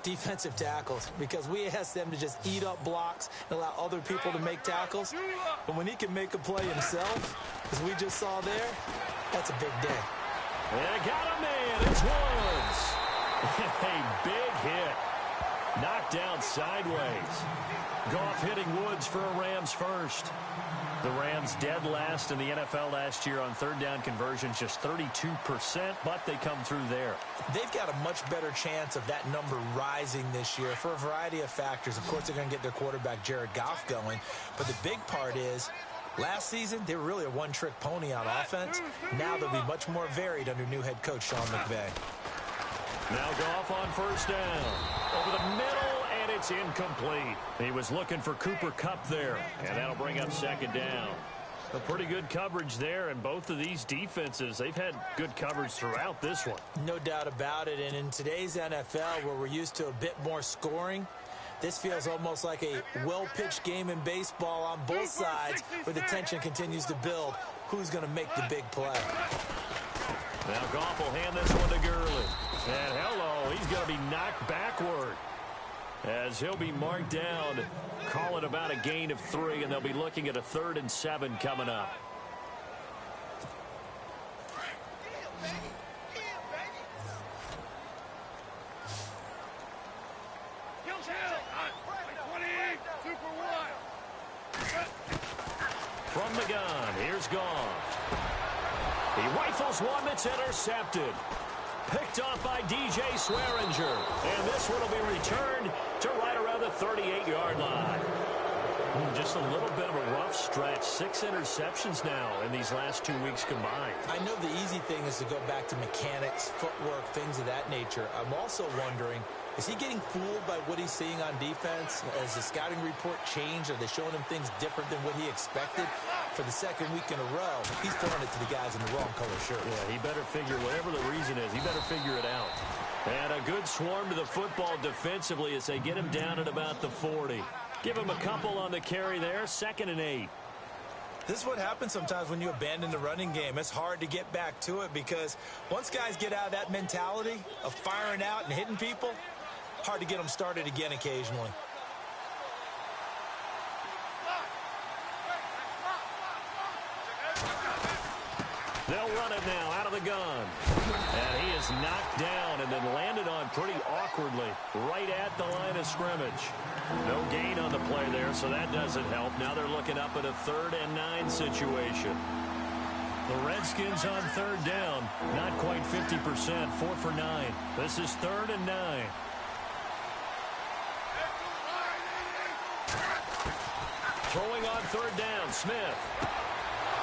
defensive tackles, because we ask them to just eat up blocks and allow other people to make tackles. But when he can make a play himself, as we just saw there, that's a big day. And got a man. It's Woods. A big hit. Knocked down sideways. Goff hitting Woods for a Rams first. The Rams dead last in the NFL last year on 3rd down conversions, just 32%, but they come through there. They've got a much better chance of that number rising this year for a variety of factors. Of course, they're going to get their quarterback, Jared Goff, going. But the big part is, last season, they were really a one-trick pony on offense. Now they'll be much more varied under new head coach Sean McVay. Now Goff on 1st down. Over the middle, and it's incomplete. He was looking for Cooper Kupp there, and that'll bring up 2nd down. A pretty good coverage there, and both of these defenses, they've had good coverage throughout this one. No doubt about it, and in today's NFL, where we're used to a bit more scoring, this feels almost like a well-pitched game in baseball on both sides, where the tension continues to build. Who's going to make the big play? Now Goff will hand this one to Gurley. And hello, he's going to be knocked backward as he'll be marked down. Call it about a gain of 3, and they'll be looking at a 3rd and 7 coming up. From the gun, here's Goff. He rifles one that's intercepted. Picked off by DJ Swearinger. And this one will be returned to right around the 38-yard line. Just a little bit of a rough stretch. 6 interceptions now in these last 2 weeks combined. I know the easy thing is to go back to mechanics, footwork, things of that nature. I'm also wondering, is he getting fooled by what he's seeing on defense? Has the scouting report changed? Are they showing him things different than what he expected? For the 2nd week in a row, he's throwing it to the guys in the wrong color shirt. Yeah, he better figure, whatever the reason is, he better figure it out. And a good swarm to the football defensively as they get him down at about the 40. Give him a couple on the carry there, 2nd and 8. This is what happens sometimes when you abandon the running game. It's hard to get back to it because once guys get out of that mentality of firing out and hitting people, hard to get them started again occasionally. They'll run it now out of the gun. And he is knocked down and then landed on pretty awkwardly right at the line of scrimmage. No gain on the play there, so that doesn't help. Now they're looking up at a 3rd and 9 situation. The Redskins on 3rd down, not quite 50%, 4 for 9. This is 3rd and 9. Throwing on 3rd down, Smith.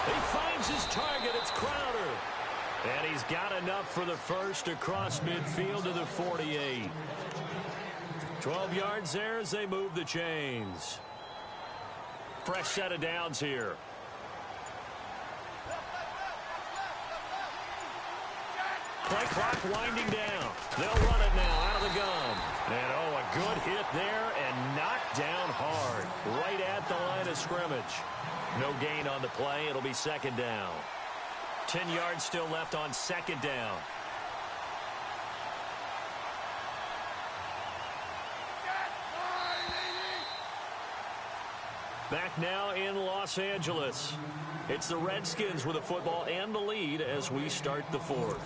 He finds his target. It's Crowder. And he's got enough for the first across midfield to the 48. 12 yards there as they move the chains. Fresh set of downs here. Play clock winding down. They'll run it now out of the gun. And, oh, a good hit there and knocked down hard right at the line of scrimmage. No gain on the play. It'll be 2nd down. 10 yards still left on 2nd down. Back now in Los Angeles. It's the Redskins with the football and the lead as we start the fourth.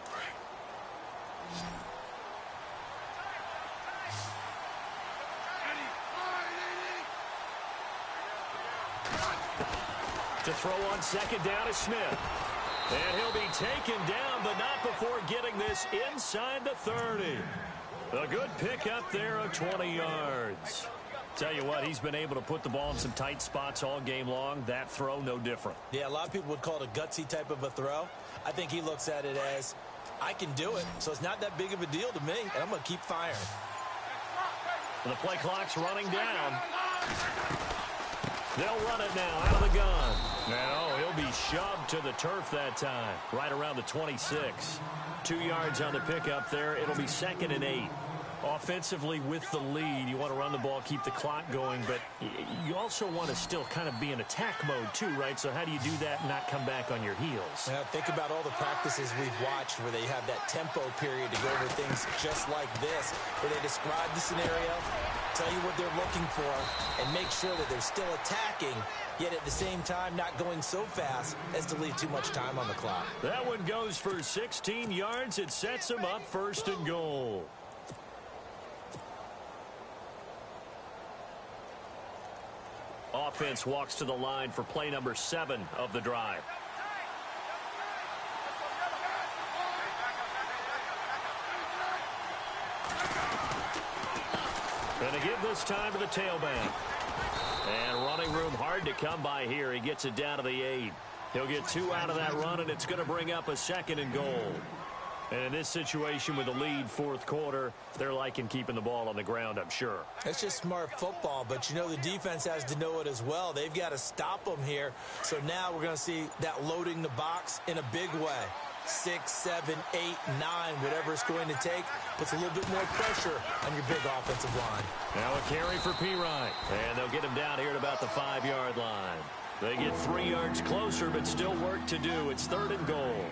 Wide 80. To throw on second down is Smith. And he'll be taken down, but not before getting this inside the 30. A good pickup there of 20 yards. Tell you what, he's been able to put the ball in some tight spots all game long. That throw, no different. Yeah, a lot of people would call it a gutsy type of a throw. I think he looks at it as, I can do it, so it's not that big of a deal to me, and I'm going to keep firing. The play clock's running down. They'll run it now out of the gun. No, he'll be shoved to the turf that time, right around the 26. 2 yards on the pickup there. It'll be 2nd and 8. Offensively with the lead, you want to run the ball, keep the clock going, but you also want to still kind of be in attack mode too, right? So how do you do that and not come back on your heels? Now, think about all the practices we've watched where they have that tempo period to go over things just like this, where they describe the scenario, tell you what they're looking for, and make sure that they're still attacking, yet at the same time not going so fast as to leave too much time on the clock. That one goes for 16 yards. It sets them up 1st and goal. Offense walks to the line for play number 7 of the drive. Going to give this time to the tailback. And running room hard to come by here. He gets it down to the 8. He'll get 2 out of that run, and it's going to bring up a 2nd and goal. And in this situation with the lead 4th quarter, they're liking keeping the ball on the ground, I'm sure. It's just smart football, but you know the defense has to know it as well. They've got to stop them here. So now we're going to see that loading the box in a big way. 6, 7, 8, 9, whatever it's going to take, puts a little bit more pressure on your big offensive line. Now a carry for P-Ryan, and they'll get him down here at about the 5-yard line. They get 3 yards closer, but still work to do. It's 3rd and goal.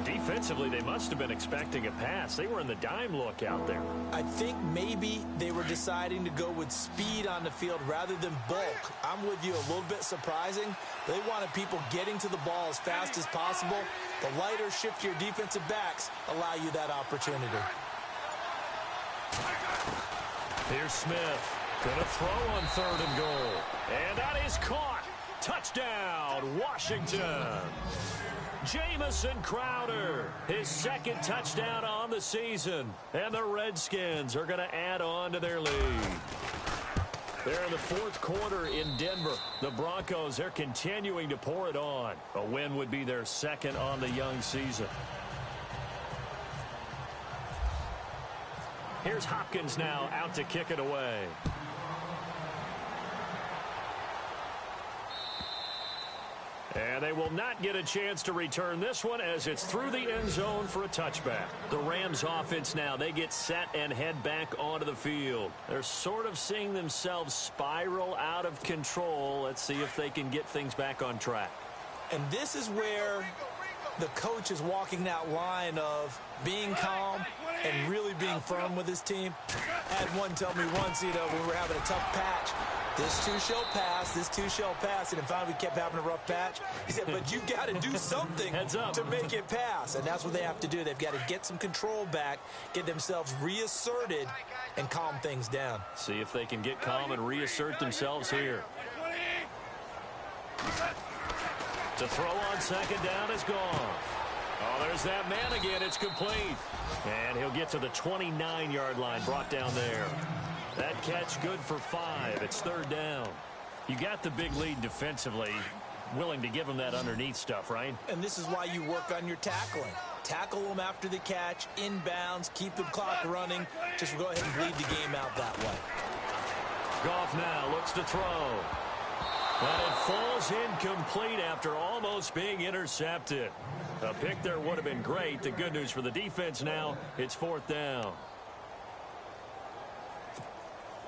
Defensively, they must have been expecting a pass. They were in the dime look out there. I think maybe they were deciding to go with speed on the field rather than bulk. I'm with you, a little bit surprising. They wanted people getting to the ball as fast as possible. The lighter, shiftier defensive backs allow you that opportunity. Here's Smith. Going to throw on 3rd and goal. And that is caught. Touchdown, Washington. Jamison Crowder, his 2nd touchdown on the season. And the Redskins are going to add on to their lead. They're in the 4th quarter in Denver. The Broncos, they're continuing to pour it on. A win would be their 2nd on the young season. Here's Hopkins now out to kick it away. And they will not get a chance to return this one as it's through the end zone for a touchback. The Rams offense now, they get set and head back onto the field. They're sort of seeing themselves spiral out of control. Let's see if they can get things back on track. And this is where the coach is walking that line of being calm and really being firm with his team. I had one tell me once, when we were having a tough patch, this too shall pass, this too shall pass. And then finally we kept having a rough patch. He said, but you got to do something to make it pass. And that's what they have to do. They've got to get some control back, get themselves reasserted, and calm things down. See if they can get calm and reassert themselves here. To throw on 2nd down is gone. Oh, there's that man again. It's complete. And he'll get to the 29-yard line, brought down there. That catch good for 5. It's 3rd down. You got the big lead defensively. Willing to give them that underneath stuff, right? And this is why you work on your tackling. Tackle them after the catch, inbounds, keep the clock running. Just go ahead and bleed the game out that way. Goff now looks to throw. But it falls incomplete after almost being intercepted. A pick there would have been great. The good news for the defense now, it's 4th down.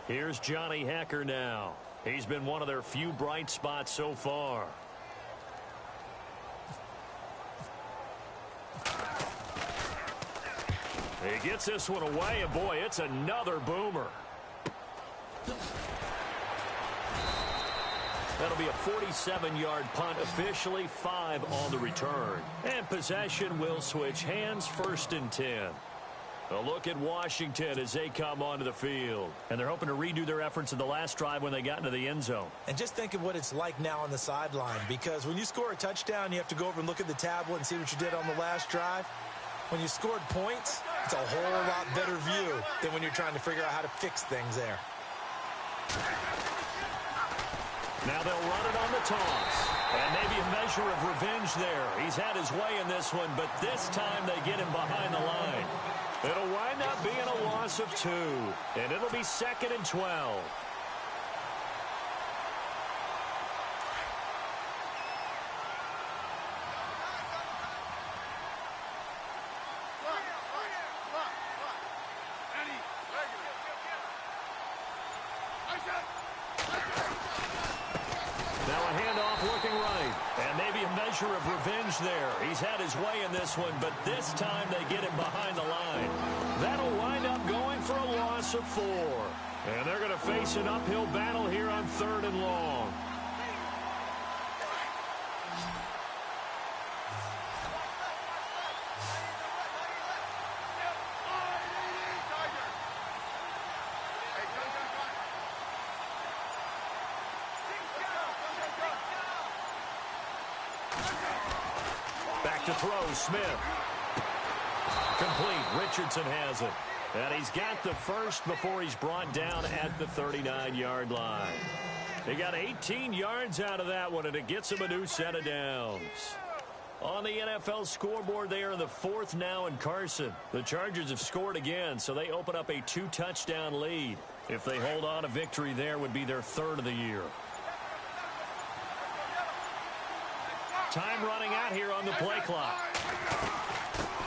Here's Johnny Hecker now. He's been one of their few bright spots so far. He gets this one away, and boy, it's another boomer. That'll be a 47-yard punt, officially 5 on the return. And possession will switch hands, 1st and 10. A look at Washington as they come onto the field. And they're hoping to redo their efforts in the last drive when they got into the end zone. And just think of what it's like now on the sideline, because when you score a touchdown, you have to go over and look at the tablet and see what you did on the last drive. When you scored points, it's a whole lot better view than when you're trying to figure out how to fix things there. Now they'll run it on the toss. And maybe a measure of revenge there. He's had his way in this one, but this time they get him behind the line. It'll wind up being a loss of 2. And it'll be 2nd and 12. Now a handoff looking right. And maybe a measure of revenge there. He's had his way in this one, but this time they get him behind the line. That'll wind up going for a loss of 4. And they're going to face an uphill battle here on 3rd and long. Back to throw, Smith. Complete. Richardson has it. And he's got the first before he's brought down at the 39-yard line. They got 18 yards out of that one, and it gets him a new set of downs. On the NFL scoreboard, they are in the 4th now in Carson. The Chargers have scored again, so they open up a 2-touchdown lead. If they hold on, a victory there would be their 3rd of the year. Time running out here on the play clock.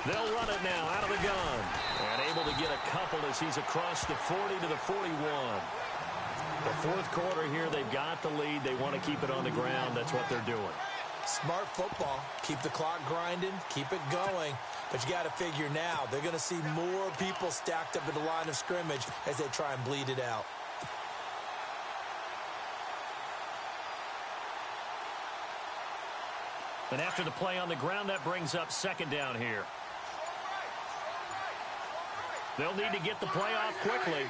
They'll run it now out of the gun. And able to get a couple as he's across the 40 to the 41. The 4th quarter here, they've got the lead. They want to keep it on the ground. That's what they're doing. Smart football. Keep the clock grinding. Keep it going. But you got to figure now, they're going to see more people stacked up at the line of scrimmage as they try and bleed it out. And after the play on the ground, that brings up 2nd down here. They'll need to get the play off quickly.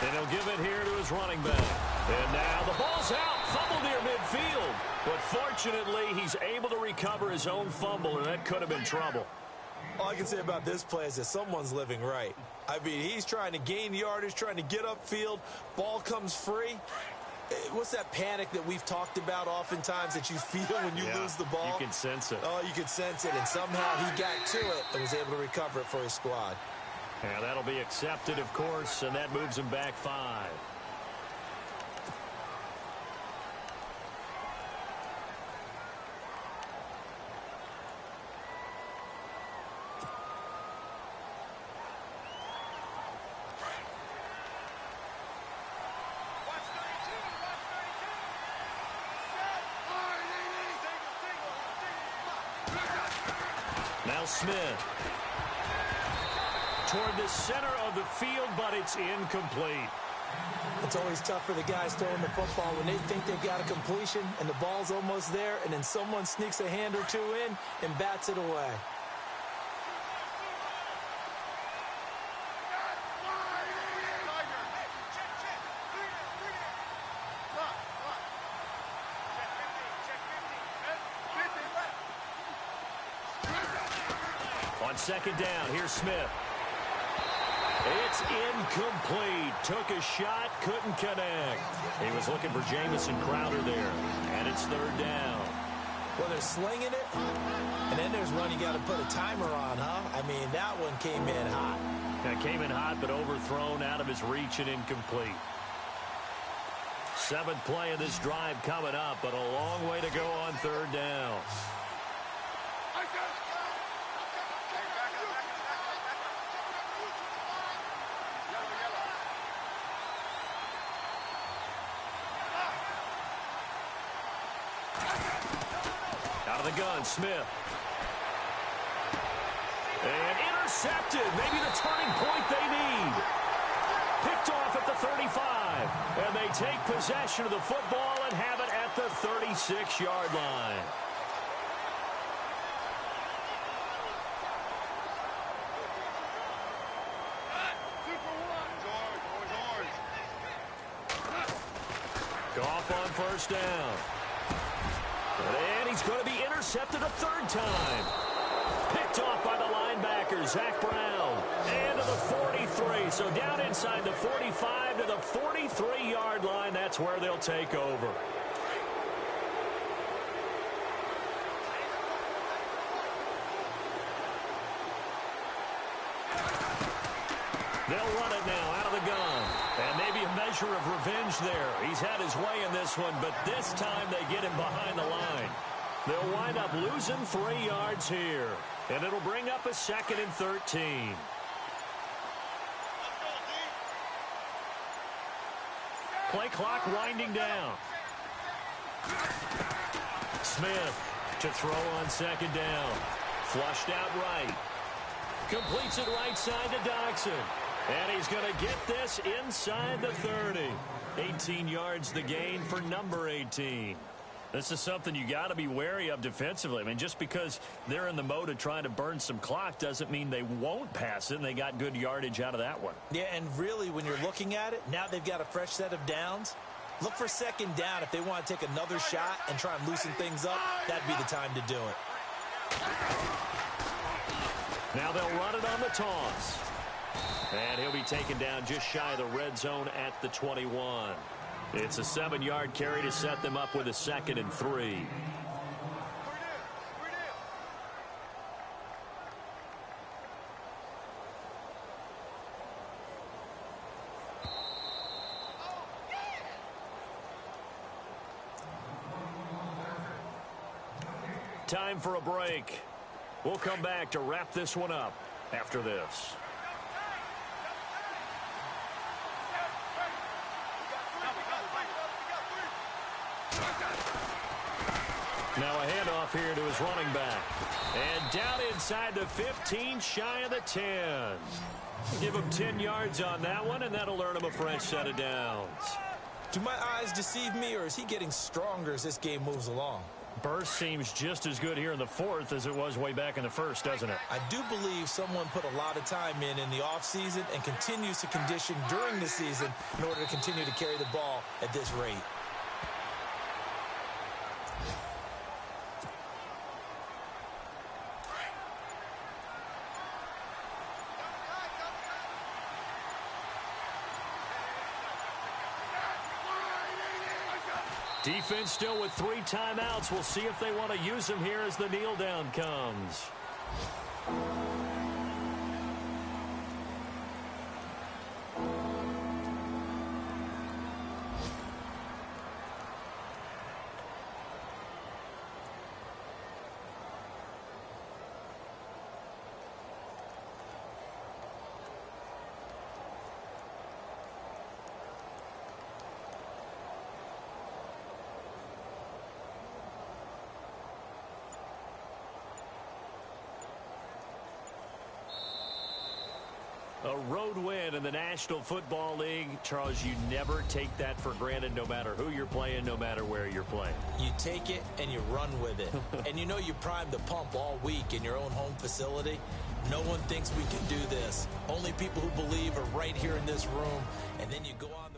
And he'll give it here to his running back. And now the ball's out. Fumble near midfield. But fortunately, he's able to recover his own fumble, and that could have been trouble. All I can say about this play is that someone's living right. I mean, he's trying to gain yardage, trying to get upfield. Ball comes free. What's that panic that we've talked about oftentimes that you feel when you lose the ball? You can sense it. Oh, you can sense it, and somehow he got to it and was able to recover it for his squad. And that'll be accepted, of course, and that moves him back 5. Now Smith toward the center of the field, but it's incomplete. It's always tough for the guys throwing the football when they think they've got a completion and the ball's almost there, and then someone sneaks a hand or two in and bats it away. On 2nd down, here's Smith. It's incomplete. Took a shot, couldn't connect. He was looking for Jamison Crowder there, and it's 3rd down. Well, they're slinging it, and then there's one you got to put a timer on, huh? I mean, that one came in hot. That came in hot, but overthrown out of his reach and incomplete. 7th play of this drive coming up, but a long way to go on 3rd down. Out of the gun, Smith. And intercepted. Maybe the turning point they need. Picked off at the 35. And they take possession of the football and have it at the 36-yard line. Goff on first down. And he's going to be intercepted a third time. Picked off by the linebacker, Zach Brown. And to the 43. So down inside the 45 to the 43-yard line. That's where they'll take over. They'll run it now out of the gun. And maybe a measure of revenge there. He's had his way in this one, but this time they get him behind the line. They'll wind up losing 3 yards here. And it'll bring up a 2nd and 13. Play clock winding down. Smith to throw on 2nd down. Flushed out right. Completes it right side to Dodson. And he's going to get this inside the 30. 18 yards the gain for number 18. This is something you got to be wary of defensively. I mean, just because they're in the mode of trying to burn some clock doesn't mean they won't pass it, and they got good yardage out of that one. Yeah, and really, when you're looking at it, now they've got a fresh set of downs. Look for 2nd down. If they want to take another shot and try and loosen things up, that'd be the time to do it. Now they'll run it on the toss. And he'll be taken down just shy of the red zone at the 21. It's a 7-yard carry to set them up with a 2nd and 3. Time for a break. We'll come back to wrap this one up after this. Now a handoff here to his running back. And down inside the 15, shy of the 10. Give him 10 yards on that one, and that'll earn him a fresh set of downs. Do my eyes deceive me, or is he getting stronger as this game moves along? Burst seems just as good here in the 4th as it was way back in the 1st, doesn't it? I do believe someone put a lot of time in the offseason and continues to condition during the season in order to continue to carry the ball at this rate. Defense still with 3 timeouts. We'll see if they want to use them here as the kneel down comes. A road win in the National Football League. Charles, you never take that for granted no matter who you're playing, no matter where you're playing. You take it and you run with it. And you know you primed the pump all week in your own home facility. No one thinks we can do this. Only people who believe are right here in this room. And then you go on.